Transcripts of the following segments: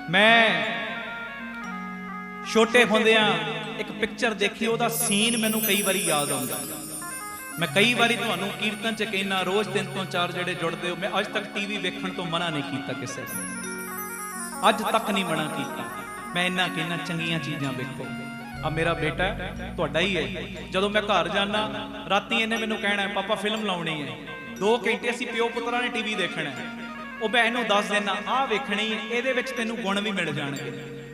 मैं छोटे होंदियां एक पिक्चर देखी, ਉਹਦਾ सीन मैनू कई बारी याद आउंदा। मैं कई बारी तुहानू कीर्तन च कहना, रोज़ 3 ਤੋਂ 4 ਜਿਹੜੇ जुड़ते हो, मैं अज तक टीवी वेखण तो मना नहीं किया, किसी अज तक नहीं मना किया। मैं इन्ना कहना चंगियां चीज़ां वेखो। आ मेरा बेटा तुहाडा ही है, जदों मैं घर जाना राती इन्हें मैनू कहना है पापा फिल्म लाउणी है, 2 घंटे असीं प्यो पुत्तरां ने टीवी देखना है। ਉਹ मैं इनू दस देना आ वेखनी, ਇਹਦੇ ਵਿੱਚ ਤੈਨੂੰ गुण भी मिल जाणगे,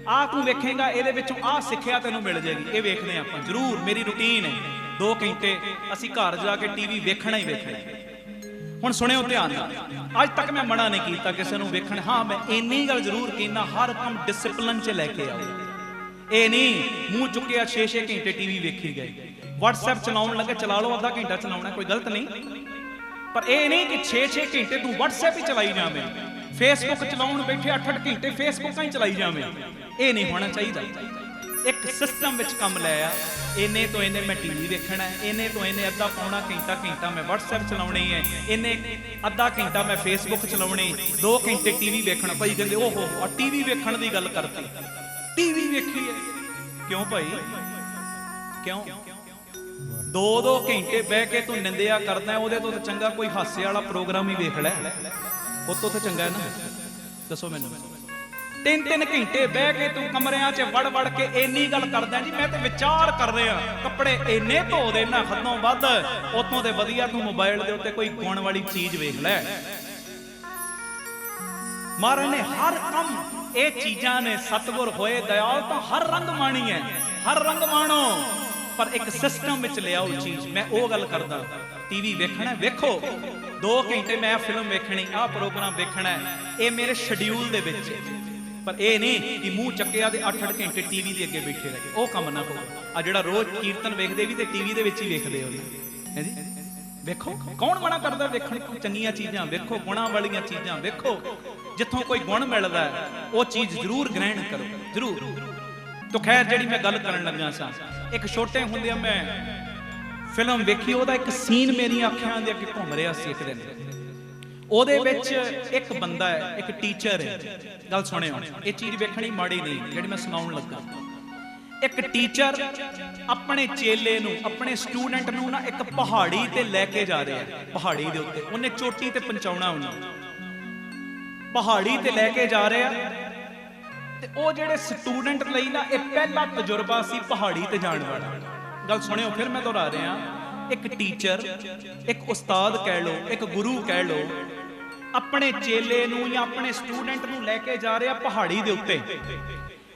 आ तू वेखेगा ਇਹਦੇ ਵਿੱਚੋਂ आ सिक्ख्या ਤੈਨੂੰ मिल जाएगी। ਇਹ ਵੇਖਦੇ ਆਪਾਂ ਜ਼ਰੂਰ, ਮੇਰੀ रूटीन है 2 घंटे ਅਸੀਂ ਘਰ ਜਾ ਕੇ टीवी वेखना ही वेखना। ਹੁਣ ਸੁਣਿਓ ਧਿਆਨ ਨਾਲ, ਅੱਜ ਤੱਕ मैं मना नहीं किया ਕਿਸੇ ਨੂੰ ਵੇਖਣ। हाँ मैं ਇੰਨੀ ਗੱਲ ਜ਼ਰੂਰ कहना, हर काम डिसिपलिन च लैके आओ। ਇਹ नहीं मूँह चुकिया 6-6 घंटे टीवी वेखी गए। WhatsApp चलाउण लगे चला लो, आधा घंटा चलाउणा कोई गलत नहीं, पर यह नहीं कि 6-6 घंटे तू WhatsApp ही चलाई जावे, फेसबुक चलाउण बैठे 8-8 घंटे फेसबुक ही चलाई जावे। ये नहीं होना चाहिए। एक सिस्टम विच काम लिया, इन्ने तो इन्ने मैं टीवी देखना है, इन्ने तो इन्ने अद्धा पौना घंटा मैं WhatsApp चलाउणी है, इन्ने अद्धा घंटा मैं फेसबुक चलाउणी, 2 घंटे टीवी वेखना। भाई कहते ओहो टीवी वेखण दी गल करती, टीवी वेखी है क्यों भाई, क्यों 2-2 घंटे बह के तू निंदिया करदा, ਉਹਦੇ ਤੋਂ चंगा कोई हासे वाला प्रोग्राम ही वेख लै, ਉਹ ਤੋਂ चंगा है ना। दसो मैनू 3-3 घंटे बह के तू कमरियां च वड़ के इन्नी गल करदा जी, मैं तो विचार कर रहा कपड़े इन्ने धो देना हदों वध, उतों ते वधिया तू मोबाइल दे उत्ते कोई गुण वाली चीज वेख लै। महाराज ने हर कम ये चीज़ां ने, सतगुर होए दयाल तो हर रंग माणी है, हर रंग माणो, पर एक सिस्टम विच ले आओ चीज़। मैं वो गल करदा, टीवी वेखना वेखो, 2 घंटे मैं फिल्म वेखनी, आ प्रोग्राम वेखना है, ये मेरे शेड्यूल दे विच, पर यह नहीं कि मूँह चक्किया ते 8-8 घंटे टीवी के अगे बैठे रहे। वो काम ना करो। आ जिहड़ा रोज़ कीर्तन वेखदे भी ते टीवी दे विच ही वेखदे हो है जी, वेखो कौन मना करदा वेखण को, चंगियां चीज़ां वेखो, गुणां वालियां चीज़ां वेखो, जिथों कोई गुण मिलदा है वो चीज़ जरूर ग्रहण करो जरूर। तो खैर जिहड़ी मैं गल करन लगा सा, एक छोटे हुंदे मैं फिल्म वेखी, ਉਹਦਾ एक सीन मेरी अखियां दे अगे घूम रहा सी। एक दिन ਉਹਦੇ ਵਿੱਚ एक बंदा है, एक टीचर है। गल सुनियो, ये चीज़ वेखणी माड़ी नहीं जिहड़ी मैं सुनाउण लगा। एक टीचर अपने चेले नूं, अपने स्टूडेंट नूं ना एक पहाड़ी ते लैके जा रहा है। पहाड़ी दे उत्ते उन्हें चोटी ते पहुंचाउणा, उन्हें पहाड़ी ते लैके जा रहा ते ਉਹ ਜਿਹੜੇ स्टूडेंट ਲਈ ना ਇਹ पहला तजुर्बा सी पहाड़ी ते जाण वाला। गल सुनियो फिर मैं दोहरा रहा, एक टीचर, एक उस्ताद कह लो, एक गुरु कह लो, अपने चेले नूं या अपने स्टूडेंट नूं लैके जा रहा पहाड़ी दे उत्ते।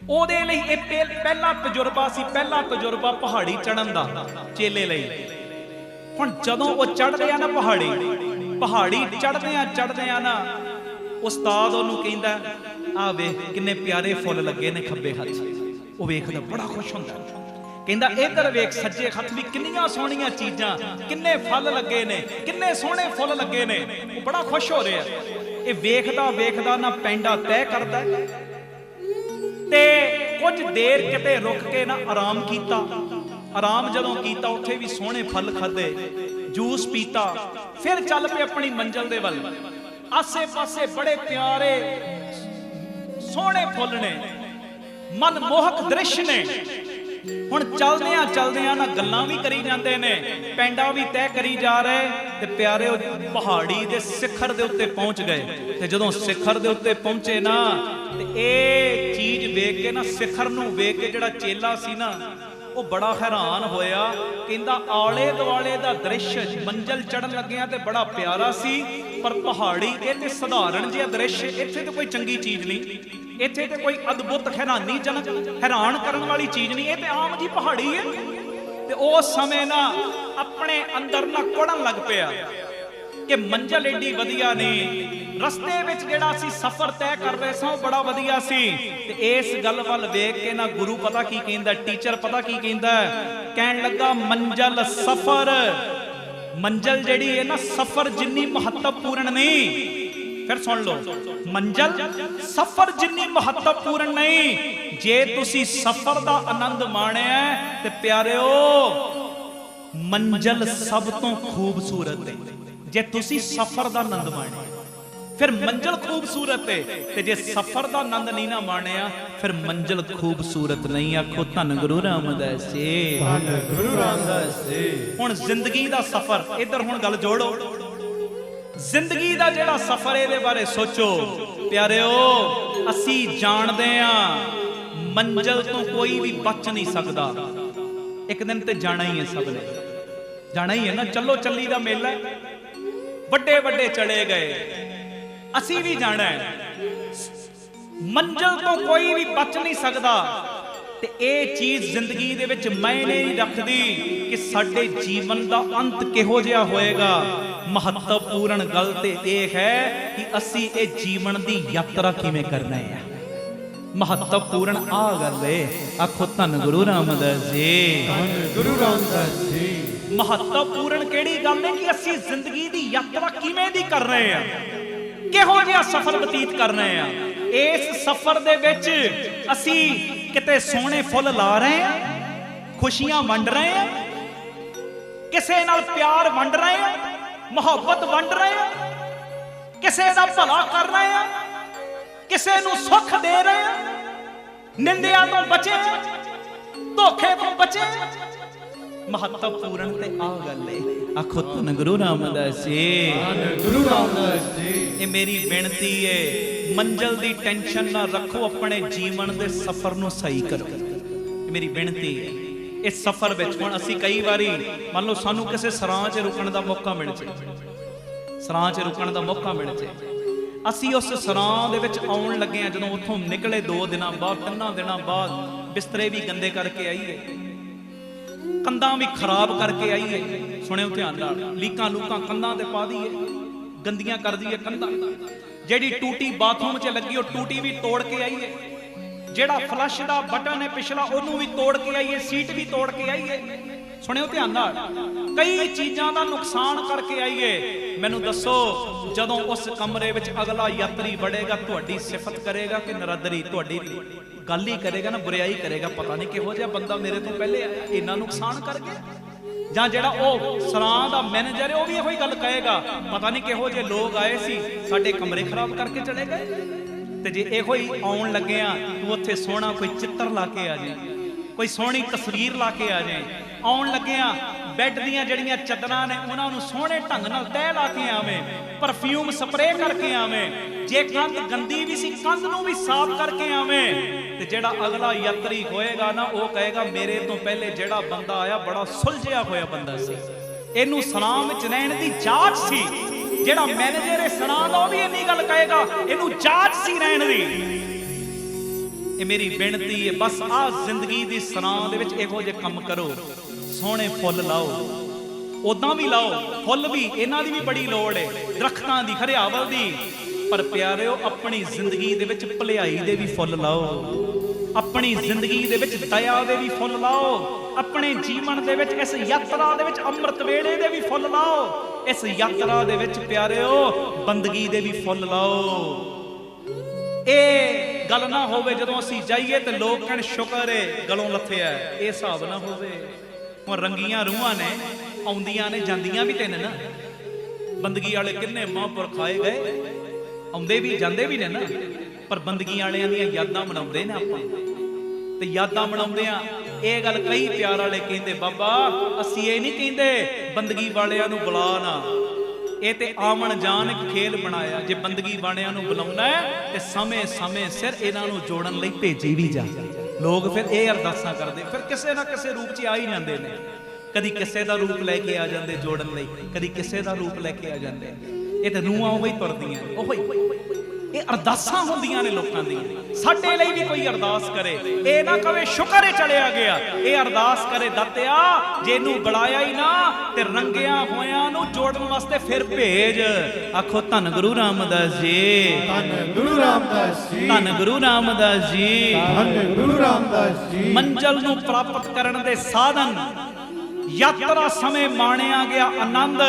ਉਹਦੇ ਲਈ ਇਹ ਪਹਿਲਾ तजुर्बा सी, पहला तजुर्बा पहाड़ी चढ़न दा चेले ਲਈ। ਹੁਣ ਜਦੋਂ ਉਹ ਚੜ੍ਹਦੇ ਆ ਨਾ पहाड़ी चढ़दे आ ना, उस्ताद ਉਹਨੂੰ ਕਹਿੰਦਾ आ वेख किन्ने प्यारे फुल लगे ने खब्बे हथ। वो वेखदा बड़ा खुश होंदा, कहंदा इधर वेख सज्जे हथ भी किन्नियां सोहणियां चीज़ां, किन्ने फल लगे ने, किन्ने सोहणे फुल लगे ने। वो बड़ा खुश हो रहा है। ये वेखदा ना पैंडा तय करदा ते कुछ देर किते रुक के ना आराम कीता। आराम जदों कीता उत्थे भी सोहणे फल खाधे, जूस पीता, फिर चल पे अपनी मंजिल दे वल। आसे पासे बड़े प्यारे सोहणे फुल ने, मनमोहक दृश्य ने। हुण चलदियां ना गल्लां भी करी जांदे ने, पैंडा भी तय करी जा रहे ते प्यारे पहाड़ी दे सिखर दे उत्ते पहुंच गए। ते जदों सिखर दे उत्ते पहुंचे ना ते ए चीज वेख के ना, सिखर नूं वेख के जिहड़ा चेला सी ना वो बड़ा हैरान होया। कहंदा आले दुआले दा दृश्य मंजिल चढ़न लग्या ते बड़ा प्यारा सी, पर पहाड़ी ये ते सधारण जिहा दृश्य, इत्थे तो कोई चंगी चीज नहीं, इत्थे ते कोई अद्भुत हैरानीजनक हैरान करन वाली चीज नहीं, ये ते आम जी पहाड़ी है। ते उस समय ना अपने अंदर ना कुड़न लग पिया कि मंजिल एडी वधिया नहीं, रस्ते विच जिहड़ा सी सफर तय कर रहे सां बड़ा वधिया सी। ते इस गल वल वेख के ना गुरु पता की कहंदा, टीचर पता की कहंदा, कहण लगा मंजिल सफर, मंजिल जिहड़ी है ना सफर जिन्नी महत्वपूर्ण नहीं। फिर सुन लो, मंजिल सफर जिन्नी महत्वपूर्ण नहीं। जे तुसी सफर दा आनंद माणिया ते प्यारिओ मंजिल सब तो खूबसूरत है। जे तुसी सफर दा आनंद माणिया फिर मंजिल खूबसूरत है, ते जे सफर का आनंद नहीं ना माणिया फिर मंजिल खूबसूरत नहीं। आखो धन गुरु रामदास जी, धन गुरु रामदास जी। हुण जिंदगी का सफर, इधर हुण गल जोड़ो, जिंदगी का जिहड़ा सफर इहदे बारे सोचो प्यारिओ। असी जानदे आ मंजिल तो कोई भी बच नहीं सकता, एक दिन ते जाना ही है, सब ने जाना ही है ना। चलो चली दा मेला, बड़े बड़े चले गए, असी भी जाना है। मंजिल तो कोई भी बच नहीं सकता, ते ये चीज जिंदगी दे विच मायने नहीं रखदी कि साडे जीवन का अंत किहो जिहा होएगा। महत्वपूर्ण गल ते यह है कि असी ये जीवन की यात्रा किवें करना है। महत्वपूर्ण आ गल है। आखो धन गुरु रामदास जी, धन गुरु रामदास जी। महत्वपूर्ण केड़ी गल है कि असी जिंदगी की यात्रा किवें दी कर रहे हैं, किहो जिहा सफर बतीत कर रहे हैं। इस सफर दे विच असी किते सोहणे फुल ला रहे हैं, खुशियां वंड रहे हैं, किसे नाल प्यार वंड रहे हैं, मोहब्बत वंड रहे हैं, किसे दा भला कर रहे हैं, किसे नूं सुख दे रहे हैं, निंदिया तो बचे, धोखे तो बचे। महत्वपूर्ण ते आ गल है। आखो धन गुरु रामदास जी, धन गुरु रामदास जी। ये मेरी बेनती है, मंजिल की टेंशन ना रखो, अपने जीवन के सफर नूं सही करो। मेरी बेनती है, इस सफर विच हुण असीं कई वारी मान लो सानू किसी सरां च रुकण का मौका मिल जाए, सरां च रुकण का मौका मिल जाए, असीं उस सरां दे विच आउण लगे हां, जदों उत्थों निकले 2 दिनां बाद 3 दिनां बाद बिस्तरे भी गंदे करके आईए, कंधां भी खराब करके आईए। सुनियो ध्यान नाल, लीकां लूकां कंधां ते पा दईए, गंदियां कर दईए कंधां। जेड़ी टूटी बाथरूम च लगी वो टूटी भी तोड़ के आईए, जेड़ा फ्लश दा बटन है पिछला ओनू भी तोड़ के आईए, सीट भी तोड़ के आईए। सुनियो ध्यान नाल, कई चीज़ां दा नुकसान करके आईए। मैनू दसो, जदों उस कमरे विच अगला यात्री वड़ेगा, तुहाडी सिफत करेगा कि नरादरी, तुहाडी गल ही करेगा ना, बुराई करेगा। पता नहीं किहो जिहा बंदा मेरे तो पहले इन्ना नुकसान कर गया। जां जेड़ा ओ सरां दा मैनेजर है, वो भी इहो गल कहेगा, पता नहीं किहो जे लोग आए सी, साडे कमरे खराब करके चले गए। ते जे इहो ही आउण लगे आ, तू उत्थे सोहना कोई चित्र ला के आ जाए, कोई सोहनी तस्वीर ला के आ जाए। आउण लगे आ, बैड दीयां जड़ियां चदरां ने उन्हां नूं सोहणे ढंग नाल तैह ला के आवें, परफ्यूम स्प्रे करके आवें। जे कंध गंदी भी सी, कंध नूं भी साफ करके आवें। ते जेड़ा अगला यात्री होएगा ना, वो कहेगा मेरे तो पहले जेड़ा बंदा आया बड़ा सुलझिया होया बंदा सी, इनू सरां विच रहण दी जाच सी। जेड़ा मैनेजर है सरां दा, वो भी इन्नी गल कहेगा, इनू जाच सी रहण दी। ये मेरी बेनती है, बस आ जिंदगी दी सरां दे विच इहो जे काम करो, सोहणे फुल लाओ, उदां भी लाओ, फुल भी इन्हां दी भी बड़ी लोड़ है, दरख्तां दी, हरियावल दी। पर प्यारिओ, अपनी जिंदगी दे विच भलाई दे भी फुल लाओ, अपनी जिंदगी दे विच दया दे भी फुल लाओ, अपने जीवन दे विच इस यात्रा दे विच अमृत वेले दे भी फुल लाओ, इस यात्रा दे विच प्यारिओ बंदगी दे भी फुल लाओ। ए गल ना होवे जदों असीं जाइए ते लोग कहण शुक्र है गलों लथया, ये हिसाब ना होवे। हुण रंगीआं रूहां ने आउंदियां ने, जांदियां भी ते ने ना। बंदगी वाले किन्ने महापुरख आए गए, आउंदे भी जांदे भी ने ना, पर बंदगी वालियां दीयां यादां मनाउंदे ने आपां, ते यादां मनाउंदे आ। ਇਹ ਗੱਲ ਕਈ ਪਿਆਰ ਵਾਲੇ ਕਹਿੰਦੇ, ਬਾਬਾ ਅਸੀਂ ਇਹ ਨਹੀਂ ਕਹਿੰਦੇ ਬੰਦਗੀ ਵਾਲਿਆਂ ਨੂੰ ਬੁਲਾ ਨਾ, ਇਹ ਤੇ ਆਵਣ ਜਾਣ ਇੱਕ ਖੇਲ ਬਣਾਇਆ। ਜੇ ਬੰਦਗੀ ਵਾਲਿਆਂ ਨੂੰ ਬੁਲਾਉਣਾ ਹੈ ਤੇ ਸਮੇਂ ਸਿਰ ਇਹਨਾਂ ਨੂੰ ਜੋੜਨ ਲਈ ਭੇਜੀ ਵੀ ਜਾ। ਲੋਕ ਫਿਰ ਇਹ ਅਰਦਾਸਾਂ ਕਰਦੇ, ਫਿਰ ਕਿਸੇ ਨਾ ਕਿਸੇ ਰੂਪ 'ਚ ਆ ਹੀ ਜਾਂਦੇ ਨੇ। ਕਦੀ ਕਿਸੇ ਦਾ ਰੂਪ ਲੈ ਕੇ ਆ ਜਾਂਦੇ ਜੋੜਨ ਲਈ, ਕਦੀ ਕਿਸੇ ਦਾ ਰੂਪ ਲੈ ਕੇ ਆ ਜਾਂਦੇ। ਇਹ ਤੇ ਰੂਹਾਂ ਉਹ ਹੀ ਤੁਰਦੀਆਂ, ਉਹ ਹੀ ਇਹ ਅਰਦਾਸਾਂ ਹੁੰਦੀਆਂ ਨੇ ਲੋਕਾਂ ਦੀਆਂ। ਸਾਡੇ ਲਈ ਵੀ ਕੋਈ ਅਰਦਾਸ ਕਰੇ, ਇਹ ਨਾ ਕਵੇ ਸ਼ੁਕਰ ਹੈ ਚਲਿਆ ਗਿਆ, ਇਹ ਅਰਦਾਸ ਕਰੇ ਦਾਤਿਆ ਜਿਹਨੂੰ ਬੁਲਾਇਆ ਹੀ ਨਾ ਤੇ ਰੰਗਿਆਂ ਹੋਇਆਂ ਨੂੰ ਜੋੜਨ ਵਾਸਤੇ ਫਿਰ ਭੇਜ। ਆਖੋ ਧੰਨ ਗੁਰੂ ਰਾਮਦਾਸ ਜੀ, ਧੰਨ ਗੁਰੂ ਰਾਮਦਾਸ ਜੀ, ਧੰਨ ਗੁਰੂ ਰਾਮਦਾਸ ਜੀ, ਧੰਨ ਗੁਰੂ ਰਾਮਦਾਸ ਜੀ। ਮੰਜ਼ਲ ਨੂੰ ਪ੍ਰਾਪਤ ਕਰਨ ਦੇ ਸਾਧਨ, ਯਾਤਰਾ ਸਮੇਂ ਮਾਣਿਆ ਗਿਆ ਆਨੰਦ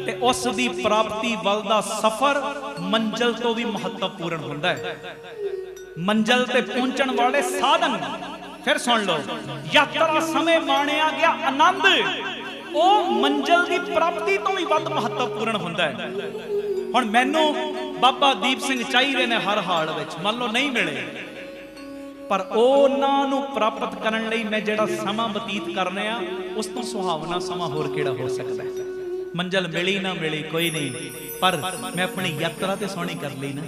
ਤੇ ਉਸ ਦੀ ਪ੍ਰਾਪਤੀ ਵੱਲ ਦਾ ਸਫ਼ਰ ਮੰਜ਼ਲ ਤੋਂ ਵੀ ਮਹੱਤਵਪੂਰਨ ਹੁੰਦਾ ਹੈ। ਮੰਜ਼ਲ ਤੇ ਪਹੁੰਚਣ ਵਾਲੇ ਸਾਧਨ, ਫਿਰ ਸੁਣ ਲਓ, ਯਾਤਰਾ ਸਮੇਂ ਮਾਣਿਆ ਗਿਆ ਆਨੰਦ ਉਹ ਮੰਜ਼ਲ ਦੀ ਪ੍ਰਾਪਤੀ ਤੋਂ ਵੀ ਵੱਧ ਮਹੱਤਵਪੂਰਨ ਹੁੰਦਾ ਹੈ। ਹੁਣ ਮੈਨੂੰ ਬਾਬਾ ਦੀਪ ਸਿੰਘ ਚਾਹੀਦੇ ਨੇ ਹਰ ਹਾਲ ਵਿੱਚ, ਮੰਨ ਲਓ ਨਹੀਂ ਮਿਲੇ, ਪਰ ਉਹਨਾਂ ਨੂੰ ਪ੍ਰਾਪਤ ਕਰਨ ਲਈ ਮੈਂ ਜਿਹੜਾ ਸਮਾਂ ਬਤੀਤ ਕਰ ਰਿਹਾ, ਉਸ ਤੋਂ ਸੁਹਾਵਣਾ ਸਮਾਂ ਹੋਰ ਕਿਹੜਾ ਹੋ ਸਕਦਾ ਹੈ। ਮੰਜ਼ਲ ਮਿਲੀ ਨਾ ਮਿਲੀ ਕੋਈ ਨਹੀਂ, ਪਰ ਮੈਂ ਆਪਣੀ ਯਾਤਰਾ ਤੇ ਸੋਹਣੀ ਕਰ ਲਈ ਨਾ।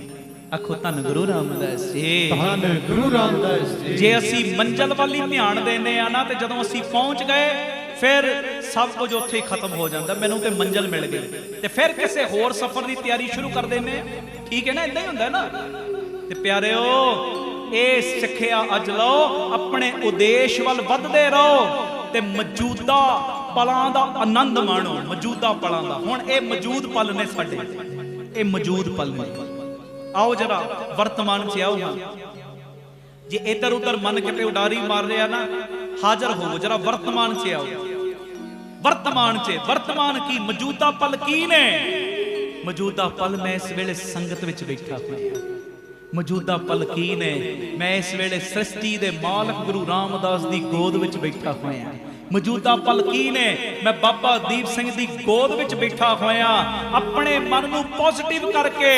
ਆਖੋ ਧੰਨ ਗੁਰੂ ਰਾਮਦਾਸ ਜੀ, ਧੰਨ ਗੁਰੂ ਰਾਮਦਾਸ ਜੀ। ਜੇ ਅਸੀਂ ਮੰਜ਼ਲ ਵੱਲ ਹੀ ਧਿਆਨ ਦਿੰਦੇ ਆ ਨਾ, ਤੇ ਜਦੋਂ ਅਸੀਂ ਪਹੁੰਚ ਗਏ ਫਿਰ ਸਭ ਕੁਝ ਉੱਥੇ ਹੀ ਖਤਮ ਹੋ ਜਾਂਦਾ। ਮੈਨੂੰ ਤੇ ਮੰਜ਼ਲ ਮਿਲ ਗਈ ਤੇ ਫਿਰ ਕਿਸੇ ਹੋਰ ਸਫ਼ਰ ਦੀ ਤਿਆਰੀ ਸ਼ੁਰੂ ਕਰ ਦਿੰਦੇ ਆ। ਠੀਕ ਹੈ ਨਾ, ਇਦਾਂ ਹੀ ਹੁੰਦਾ ਨਾ। ਤੇ ਪਿਆਰਿਓ, ਇਹ ਸਿੱਖਿਆ ਅੱਜ ਲਓ, ਆਪਣੇ ਉਦੇਸ਼ ਵੱਲ ਵੱਧਦੇ ਰਹੋ ਤੇ ਮੌਜੂਦਾ ਪਲਾਂ ਦਾ ਆਨੰਦ ਮਾਣੋ। ਮੌਜੂਦਾ ਪਲਾਂ ਦਾ, ਹੁਣ ਇਹ ਮੌਜੂਦ ਪਲ ਨੇ ਸਾਡੇ, ਇਹ ਮੌਜੂਦ ਪਲ ਨੇ। ਆਓ ਜਰਾ ਵਰਤਮਾਨ 'ਚ ਆਓ ਹਾਂ। ਜੇ ਇੱਧਰ ਉੱਧਰ ਮਨ ਕਿਤੇ ਉਡਾਰੀ ਮਾਰ ਰਿਹਾ ਨਾ, ਹਾਜ਼ਰ ਹੋਵੋ ਜਰਾ ਵਰਤਮਾਨ 'ਚ ਆਓ। ਵਰਤਮਾਨ 'ਚ, ਵਰਤਮਾਨ ਕੀ, ਮੌਜੂਦਾ ਪਲ ਕੀ ਨੇ? ਮੌਜੂਦਾ ਪਲ ਮੈਂ ਇਸ ਵੇਲੇ ਸੰਗਤ ਵਿੱਚ ਬੈਠਾ ਹੋਇਆ। ਮੌਜੂਦਾ ਪਲ ਕੀ ਨੇ? ਮੈਂ ਇਸ ਵੇਲੇ ਸ੍ਰਿਸ਼ਟੀ ਦੇ ਮਾਲਕ ਗੁਰੂ ਰਾਮਦਾਸ ਦੀ ਗੋਦ ਵਿੱਚ ਬੈਠਾ ਹੋਇਆ। ਮੌਜੂਦਾ ਪਲ ਕੀ ਨੇ? ਮੈਂ ਬਾਬਾ ਦੀਪ ਸਿੰਘ ਦੀ ਗੋਦ ਵਿੱਚ ਬੈਠਾ ਹੋਇਆ। ਆਪਣੇ ਮਨ ਨੂੰ ਪੋਜ਼ਿਟਿਵ ਕਰਕੇ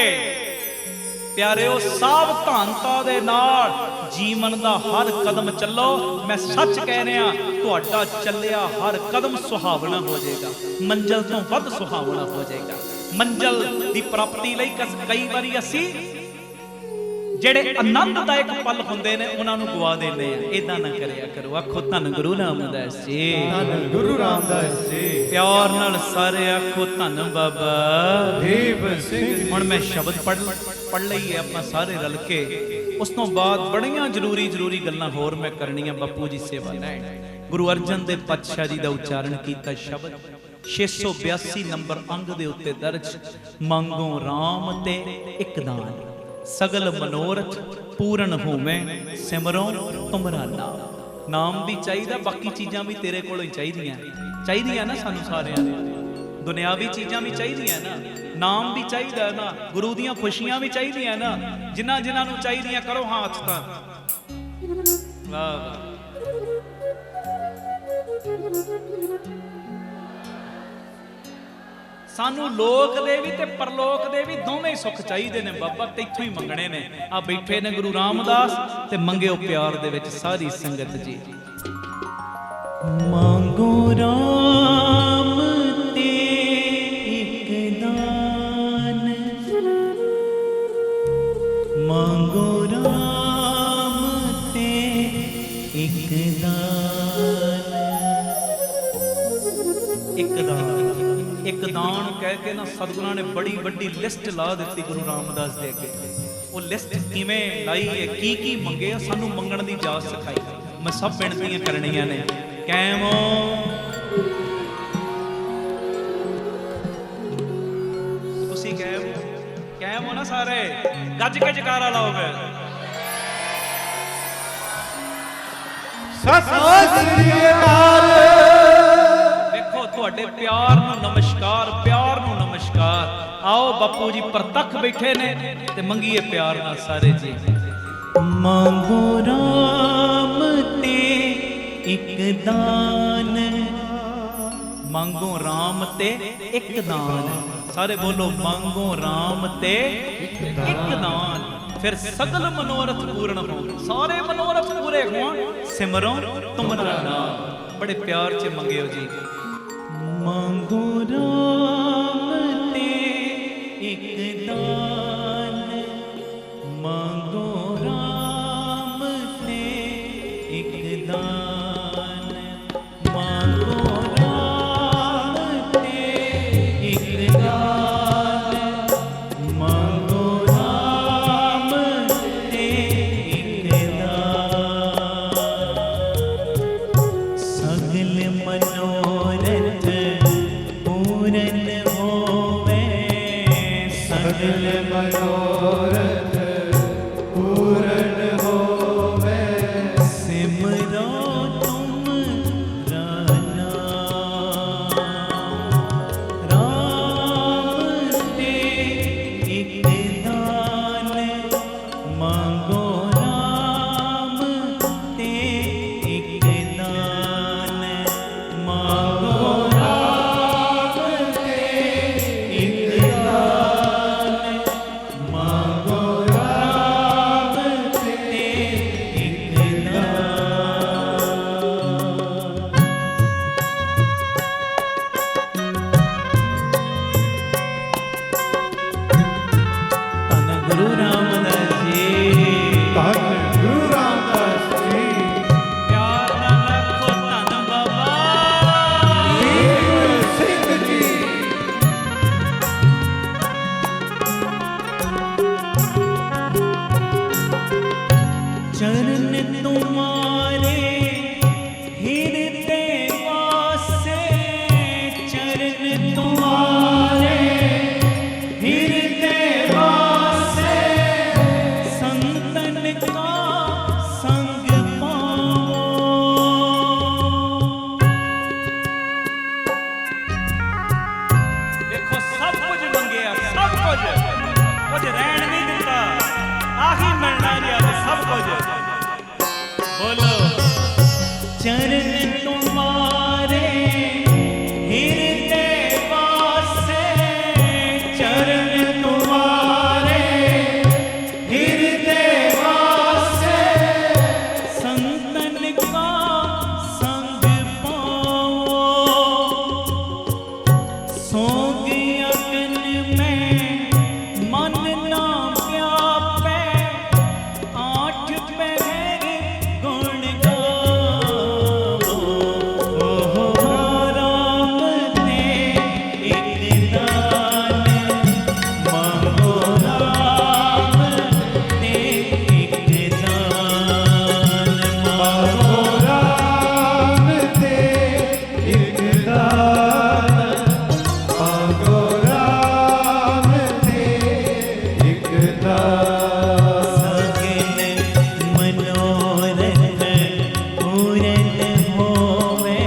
ਪਿਆਰਿਓ, ਸਾਵਧਾਨਤਾ ਦੇ ਨਾਲ ਜੀਵਨ ਦਾ ਹਰ ਕਦਮ ਚੱਲੋ। ਮੈਂ ਸੱਚ ਕਹਿ ਰਿਹਾ, ਤੁਹਾਡਾ ਚੱਲਿਆ ਹਰ ਕਦਮ ਸੁਹਾਵਣਾ ਹੋ ਜਾਏਗਾ, ਮੰਜ਼ਲ ਤੋਂ ਵੱਧ ਸੁਹਾਵਣਾ ਹੋ ਜਾਏਗਾ। ਮੰਜ਼ਲ ਦੀ ਪ੍ਰਾਪਤੀ ਲਈ ਕਈ ਵਾਰੀ ਅਸੀਂ ਜਿਹੜੇ ਆਨੰਦਦਾਇਕ ਪਲ ਹੁੰਦੇ ਨੇ ਉਹਨਾਂ ਨੂੰ ਗਵਾ ਦਿੰਦੇ ਆ। ਇਦਾਂ ਨਾ ਕਰਿਆ ਕਰੋ। ਆਖੋ ਧੰਨ ਗੁਰੂ ਰਾਮਦਾਸ ਜੀ, ਧੰਨ ਗੁਰੂ ਰਾਮਦਾਸ ਜੀ। ਪਿਆਰ ਨਾਲ ਸਾਰੇ ਆਖੋ ਧੰਨ ਬਾਬਾ ਦੀਪ ਸਿੰਘ। ਹੁਣ ਮੈਂ ਸ਼ਬਦ ਪੜ੍ਹ ਲਈ ਹੈ ਆਪਾਂ ਸਾਰੇ ਰਲ ਕੇ। ਉਸ ਤੋਂ ਬਾਅਦ ਬੜੀਆਂ ਜ਼ਰੂਰੀ ਗੱਲਾਂ ਹੋਰ ਮੈਂ ਕਰਨੀਆਂ। ਬਾਪੂ ਜੀ ਸੇਵਾ ਲੈਣ। ਗੁਰੂ ਅਰਜਨ ਦੇਵ ਪਾਤਸ਼ਾਹ ਜੀ ਦਾ ਉਚਾਰਨ ਕੀਤਾ ਸ਼ਬਦ 682 ਨੰਬਰ ਅੰਗ ਦੇ ਉੱਤੇ ਦਰਜ। ਮੰਗੋ ਰਾਮ ਤੇ ਇੱਕ ਦਾਨ, ਸਗਲ ਮਨੋਰਥ ਪੂਰਨ ਹੋਵੇ, ਸਿਮਰੋ ਤੁਮਰਾ ਨਾਮ। ਨਾਮ ਵੀ ਚਾਹੀਦਾ, ਬਾਕੀ ਚੀਜ਼ਾਂ ਵੀ ਤੇਰੇ ਕੋਲੋਂ ਹੀ ਚਾਹੀਦੀਆਂ ਨਾ ਸਾਨੂੰ ਸਾਰਿਆਂ ਨੂੰ। ਦੁਨਿਆਵੀ ਚੀਜ਼ਾਂ ਵੀ ਚਾਹੀਦੀਆਂ ਨਾ, ਨਾਮ ਵੀ ਚਾਹੀਦਾ ਨਾ, ਗੁਰੂ ਦੀਆਂ ਖੁਸ਼ੀਆਂ ਵੀ ਚਾਹੀਦੀਆਂ ਨਾ। ਜਿਨ੍ਹਾਂ ਨੂੰ ਚਾਹੀਦੀਆਂ ਕਰੋ ਹਾਂ ਹੱਥ ਤਾਂ। ਵਾਹ ਵਾਹ। ਸਾਨੂੰ ਲੋਕ ਦੇ ਵੀ ਤੇ ਪਰਲੋਕ ਦੇ ਵੀ ਦੋਵੇਂ ਸੁੱਖ ਚਾਹੀਦੇ ਨੇ ਬਾਬਾ, ਤੇ ਇੱਥੋਂ ਹੀ ਮੰਗਣੇ ਨੇ। ਆ ਬੈਠੇ ਨੇ ਗੁਰੂ ਰਾਮਦਾਸ, ਤੇ ਮੰਗਿਓ ਪਿਆਰ ਦੇ ਵਿੱਚ ਸਾਰੀ ਸੰਗਤ ਜੀ। ਮੰਗੋ ਰਾਮ ਤੇ ਇੱਕ ਦਾਨ, ਮੰਗੋ ਰਾਮ ਤੇ ਇੱਕ ਦਾਨ। ਇੱਕ ਦਾਨ ਕਹਿ ਕੇ ਨਾ ਸਤਿਗੁਰਾਂ ਨੇ ਬੜੀ ਵੱਡੀ ਲਿਸਟ ਲਾ ਦਿੱਤੀ ਗੁਰੂ ਰਾਮਦਾਸ ਦੇ ਅੱਗੇ। ਉਹ ਲਿਸਟ ਕਿਵੇਂ ਲਾਈ ਹੈ, ਕੀ ਮੰਗੇ, ਸਾਨੂੰ ਮੰਗਣ ਦੀ ਜਾਚ ਸਿਖਾਈ। ਮੈਂ ਸਭ ਬੇਨਤੀਆਂ ਕਰਨੀਆਂ ਨੇ। ਕੈਮੋ ਤੁਸੀਂ ਕੈਮ ਹੋ ਨਾ ਸਾਰੇ, ਗੱਜ ਕੇ ਜਕਾਰਾ ਲਾਓਗੇ। ਸਤਿ ਸ੍ਰੀ ਅਕਾਲ। ਵੇਖੋ ਤੁਹਾਡੇ ਪਿਆਰ ਨੂੰ ਨਮਸਕਾਰ, ਪਿਆਰ ਨੂੰ ਨਮਸਕਾਰ। ਆਓ ਬਾਪੂ ਜੀ ਪ੍ਰਤੱਖ ਬੈਠੇ ਨੇ ਤੇ ਮੰਗੀਏ ਪਿਆਰ ਨਾਲ ਸਾਰੇ ਜੀ। ਮੰਗੋ ਰਾਮ ਤੇ ਇੱਕ ਦਾਨ, ਮੰਗੋ ਰਾਮ ਤੇ ਇੱਕ ਦਾਨ। ਸਾਰੇ ਬੋਲੋ ਮੰਗੋ ਰਾਮ ਤੇ ਇੱਕ ਦਾਨ। ਫਿਰ ਸਗਲ ਮਨੋਰਥ ਪੂਰਨ ਹੋਣ, ਸਾਰੇ ਮਨੋਰਥ ਪੂਰੇ ਹੋਣ। ਸਿਮਰੋ ਤੁਮਰਾ ਨਾਮ। ਬੜੇ ਪਿਆਰ ਚ ਮੰਗਿਓ ਜੀ। ਮੰਗੋ ਰਾਮ ਤੇ ਇੱਕ ਦਾਨ, ਮੰਗੋ ਰਾਮ ਤੇ ਇੱਕ ਦਾਨ, ਮੰਗੋ ਰਾਮ ਤੇ ਇੱਕ ਦਾਨ, ਮੰਗੋ ਰਾਮ ਤੇ ਇੱਕ ਦਾਨ। ਸਗਲ ਮਨੋਰਥ ਪੂਰਨ चरण तुम्हारे हृदय वासे, चरण तुम्हारे हृदय वासे, संतन का संग पाओ। देखो सब कुछ मंगया, सब कुछ रहन नहीं दिता, आही मिलना जी अब सब कुछ। बोलो चरण तुम्हारे हृदय वासे, चरण तुम्हारे हृदय वासे, संतन का संग पाओ। सोग अगन में मन ना व्यापे, आठ पहर गुण गाओ। राम ने एक दान मांगो, राम ने एक दान मांगो। राम ते एक दान मांगो, राम ते एक दान। सगल मनोरथ पूरन होवे,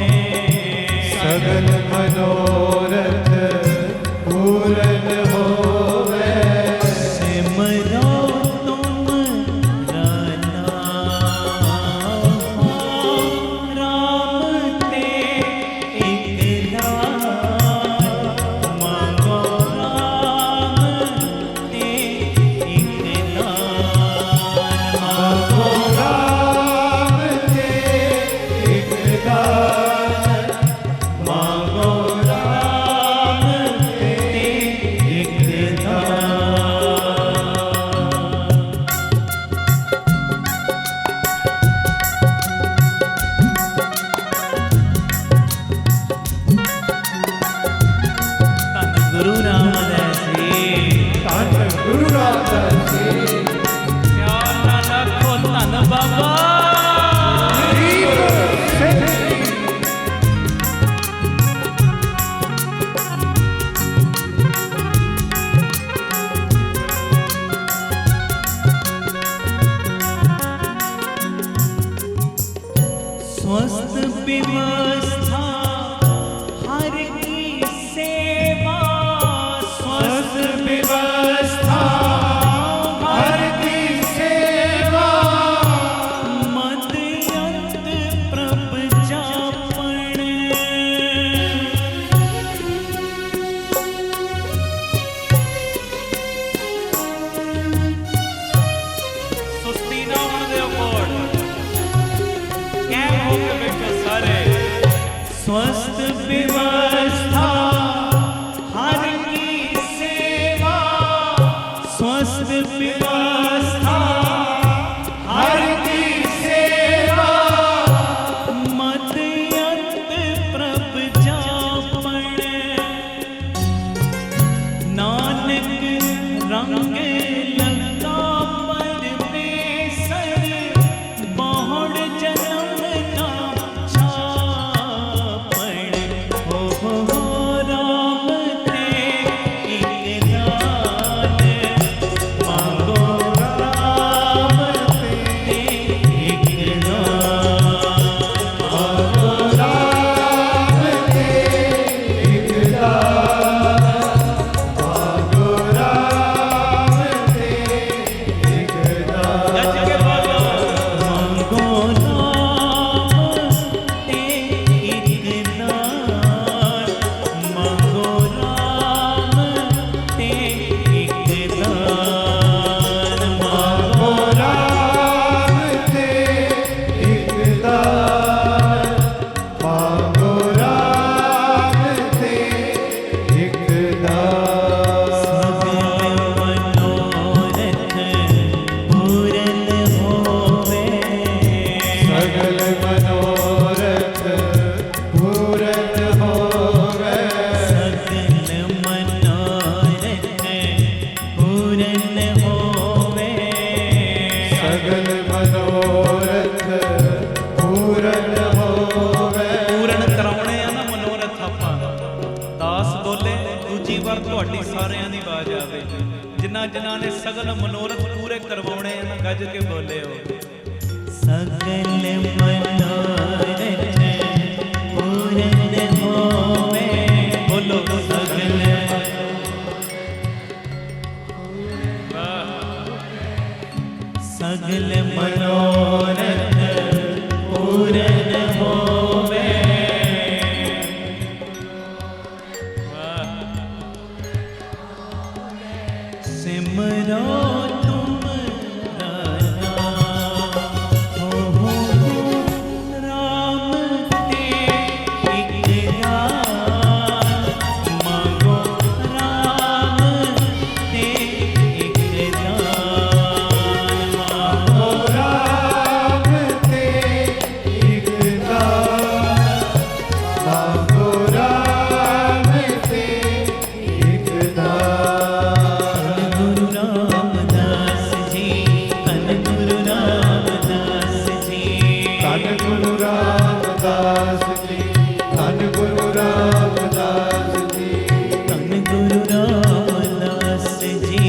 सगल मनोरथ पूरन होवे। सिमरो तुम राना, राम ते एक दान मांगो, राम ते एक दान मांगो। राम ते एक दान मांगो, राम ते एक दान। धन गुरु रामदास जी, धन गुरु रामदास जी। प्यार नाल आखो धन बाबा। स्वस्थ व्यवस्था हर की सेवा, स्वस्थ व्यवस्था हर की सेवा। मद अंत प्रभ जापण। सुस्ती ना होने दो कोड, कैम हो के बैठो सारे। मनोरथ पूरन होवे। पूरन कराउणे आ ना मनोरथ आपां। दास बोले दूजी वार तुहाडी सारिਆਂ ਦੀ आवाज आवे। जिन्हां ने सगल मनोरथ पूरे करवाने हैं ना गज के बोले हो। सगल मनोरथ पूरन होवे। बोलो सगल सगल मनोरथ पूरन होवे। सिमरो तुम राम ते एक दान। मांगो राम ते एक दान। मांगो राम ते एक दान। मांगो राम ते एक दान। गुरु रामदास जी धन गुरु रामदास जी। धन गुरु रामदास जी। धन गुरु रामदास जी। धन गुरु रामदास जी।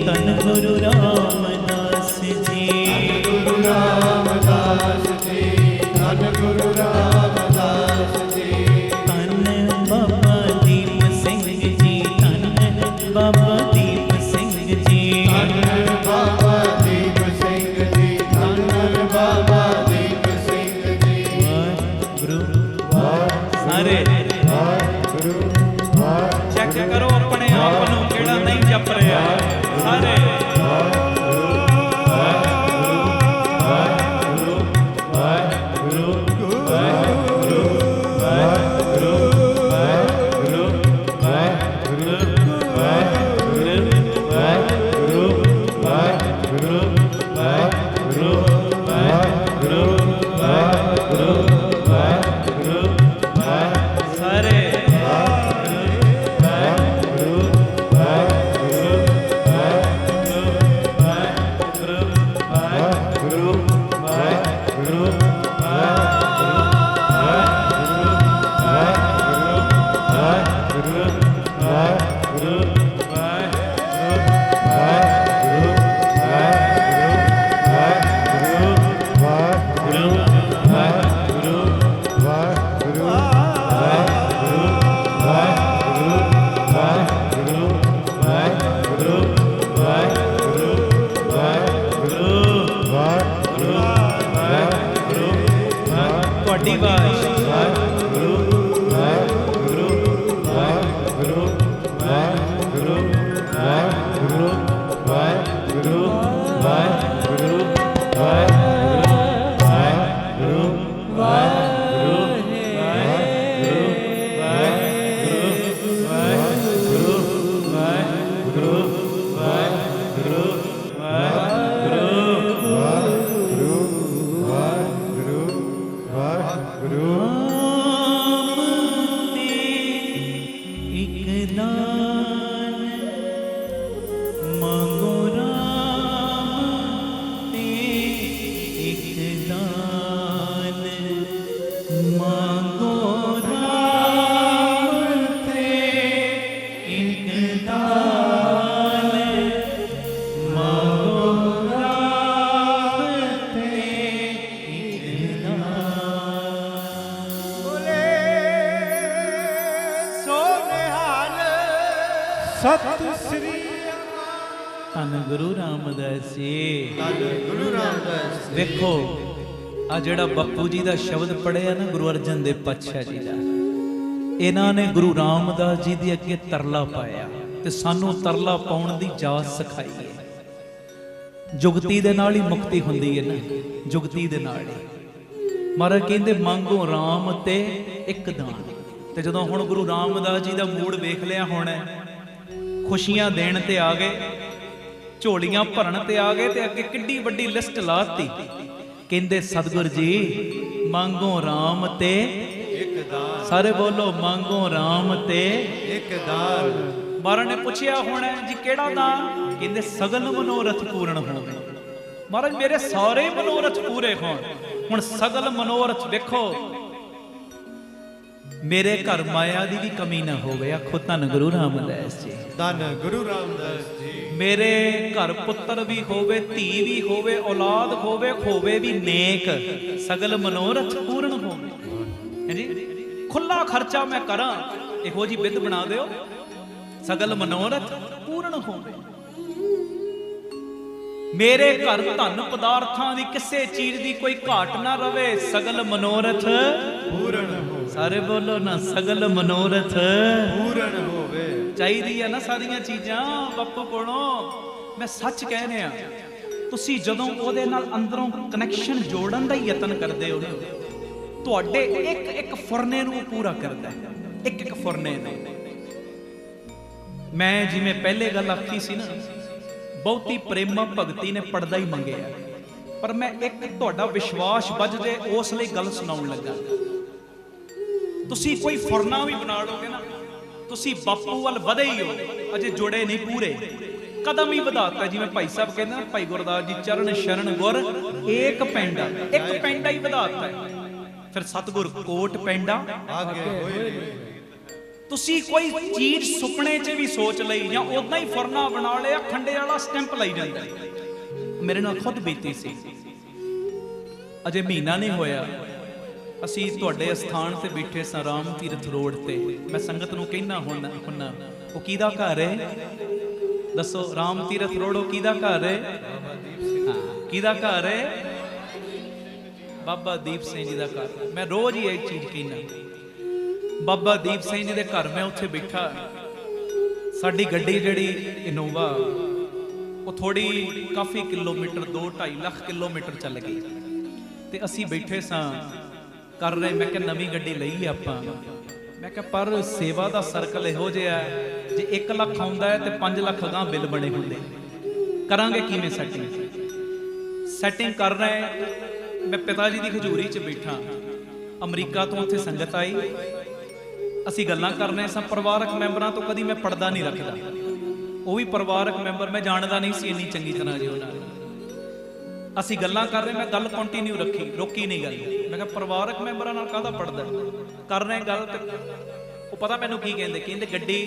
धन गुरु रामदास जी। गुरु रामदास जी। धन गुरु रामदास जी। धन बाबा दीप सिंह जी। धन बाबा दीप सिंह जी। धन बाबा दीप सिंह जी। धन बाबा दीप सिंह जी। गुरु सारे वाहिगुरु वाहिगुरु चेक करो अपने आप ਨੂੰ ਕਿਹੜਾ नहीं जप रहा सारे। सारे ਤੁਹਾਡੀ ਆਵਾਜ਼ सत श्री ਧੰਨ ਗੁਰੂ ਰਾਮਦਾਸ ਜੀ। गुरु रामदास ਵੇਖੋ ਆ ਜਿਹੜਾ ਬਾਪੂ ਜੀ ਦਾ ਸ਼ਬਦ ਪੜਿਆ ਨਾ ਗੁਰੂ ਅਰਜਨ ਦੇਵ ਪਾਤਸ਼ਾਹ ਜੀ ਦਾ, ਇਹਨਾਂ ਨੇ ਗੁਰੂ ਰਾਮਦਾਸ ਜੀ ਦੇ ਅੱਗੇ ਤਰਲਾ ਪਾਇਆ ਤੇ ਸਾਨੂੰ ਤਰਲਾ ਪਾਉਣ ਦੀ ਜਾਚ ਸਿਖਾਈ ਹੈ। ਜੁਗਤੀ ਦੇ ਨਾਲ ਹੀ ਮੁਕਤੀ ਹੁੰਦੀ ਹੈ ਨਾ, ਜੁਗਤੀ ਦੇ ਨਾਲ ਹੀ। ਮਹਾਰਾਜ ਕਹਿੰਦੇ ਮੰਗੋ ਰਾਮ ਤੇ ਇੱਕ ਦਾਨ। ਤੇ ਜਦੋਂ ਹੁਣ ਗੁਰੂ ਰਾਮਦਾਸ ਜੀ ਦਾ ਮੂਡ ਵੇਖ ਲਿਆ, ਹੁਣ ਖੁਸ਼ੀਆਂ ਦੇਣ ਤੇ ਆ ਗਏ, ਝੋਲੀਆਂ ਭਰਨ ਤੇ ਆ ਗਏ, ਤੇ ਅੱਗੇ ਕਿੱਡੀ ਵੱਡੀ ਲਿਸਟ ਲਾਤੀ। ਕਹਿੰਦੇ ਸਤਿਗੁਰ ਜੀ ਮੰਗੋ ਰਾਮ ਤੇ एक दान ਸਾਰੇ ਬੋਲੋ ਮੰਗੋ ਰਾਮ ਤੇ एक दान। ਮਹਾਰਾਜ ਨੇ ਪੁੱਛਿਆ ਹੁਣ ਜੀ ਕਿਹੜਾ ਦਾਨ? ਕਹਿੰਦੇ ਸਗਲ ਮਨੋਰਥ ਪੂਰਨ ਹੋਵੇ। महाराज मेरे सारे मनोरथ पूरे होण। हुण सगल मनोरथ देखो, मेरे घर माया दी भी कमी ना होवे। आखो धन गुरु रामदास जी। ਧੰਨ ਗੁਰੂ ਰਾਮਦਾਸ जी। मेरे घर पुत्र भी होवे, धी भी होवे, औलाद होवे, होवे भी नेक, सगल मनोरथ पूर्ण होवे। है जी, खुला खर्चा मैं करा, इहो जी बिध बना दिओ, सगल मनोरथ पूर्ण होवे। मेरे घर धन पदार्थां दी किसे चीज दी कोई घाट ना रवे, सगल मनोरथ ਪੂਰਨ ਹੋ सारे बोलो ना, सगल मनोरथ ਪੂਰਨ ਹੋਵੇ। चाहिदी है ना सारियां चीजां बापू कोलों। मैं सच कह रहा, तुसी जदों ओदे नाल अंदरों कनैक्शन जोड़न दा यतन करदे हो ना, तुहाडे एक एक फुरने नूं पूरा करदा है, एक एक फुरने नूं। मैं जिवें पहले गल आखी सी ना, बहुती प्रेम भगती ने पड़दा ही मंगिया, पर मैं एक तुहाडा विश्वास बज जे उस लई गल सुनाउण लगा। तुसी कोई फुरना भी बना लोगे ना, तुसी बापू वाल वधे ही हो, अजे जुड़े नहीं पूरे, कदम ही ਵਧਾਤਾ। जिवें भाई साहब कहते ना, भाई गुरदास जी चरण शरण गुर एक पेंडा, एक पेंडा ही ਵਧਾਤਾ है। फिर सतगुर कोट पेंडा ਆਗੇ ਹੋਏ। तुसी कोई चीज सुपने च भी सोच लई या उदां ही फुरना बना लिया, खंडे वाला स्टैंप लाई जांदा। मेरे नाल खुद बीती सी, अजे महीना नहीं होया, असी तुहाडे अस्थान ते बैठे सां राम तीरथ रोड ते। मैं संगत नूं कहना हुन्ना ओ किहदा घर है दसो? राम तीरथ रोड ओ किहदा घर है? हां, किहदा घर है? बाबा दीप सिंह जी दा घर। मैं रोज ही एक चीज कहना, बाबा दीप सिंह जी दे घर मैं उत्थे बैठा, साडी गड्डी जिहड़ी इनोवा ਉਹ थोड़ी काफ़ी किलोमीटर 2-2.5 ਲੱਖ किलोमीटर चल गई ते असी बैठे सां कर रहे। मैं क्या नवीं गड्डी लई आपां, मैं क्या पर सेवा दा सर्कल इहो जिहा जे 1 ਲੱਖ आउंदा है ते 5 ਲੱਖ अगां बिल बने हुंदे, करांगे किवें सैटिंग कर रहे। मैं पिता जी दी खजूरी च बैठा, अमरीका तो उत्थे संगत आई, असी गल्लां करने सां। परिवारक मैंबरां तो कदी मैं पड़दा नहीं रखदा, ਉਹ ਵੀ ਪਰਿਵਾਰਕ ਮੈਂਬਰ ਮੈਂ ਜਾਣਦਾ ਨਹੀਂ ਸੀ ਇੰਨੀ ਚੰਗੀ ਤਰ੍ਹਾਂ ਜੀ ਉਹਨਾਂ ਨੂੰ। ਅਸੀਂ ਗੱਲਾਂ ਕਰ ਰਹੇ, ਮੈਂ ਗੱਲ ਕੰਟੀਨਿਊ ਰੱਖੀ, ਰੋਕੀ ਨਹੀਂ ਗੱਲ। ਮੈਂ ਕਿਹਾ ਪਰਿਵਾਰਕ ਮੈਂਬਰਾਂ ਨਾਲ ਕਾਹਦਾ ਪੜਦਾ, ਕਰ ਰਹੇ ਗੱਲ ਤੇ ਉਹ ਪਤਾ ਮੈਨੂੰ ਕੀ ਕਹਿੰਦੇ, ਕਹਿੰਦੇ ਗੱਡੀ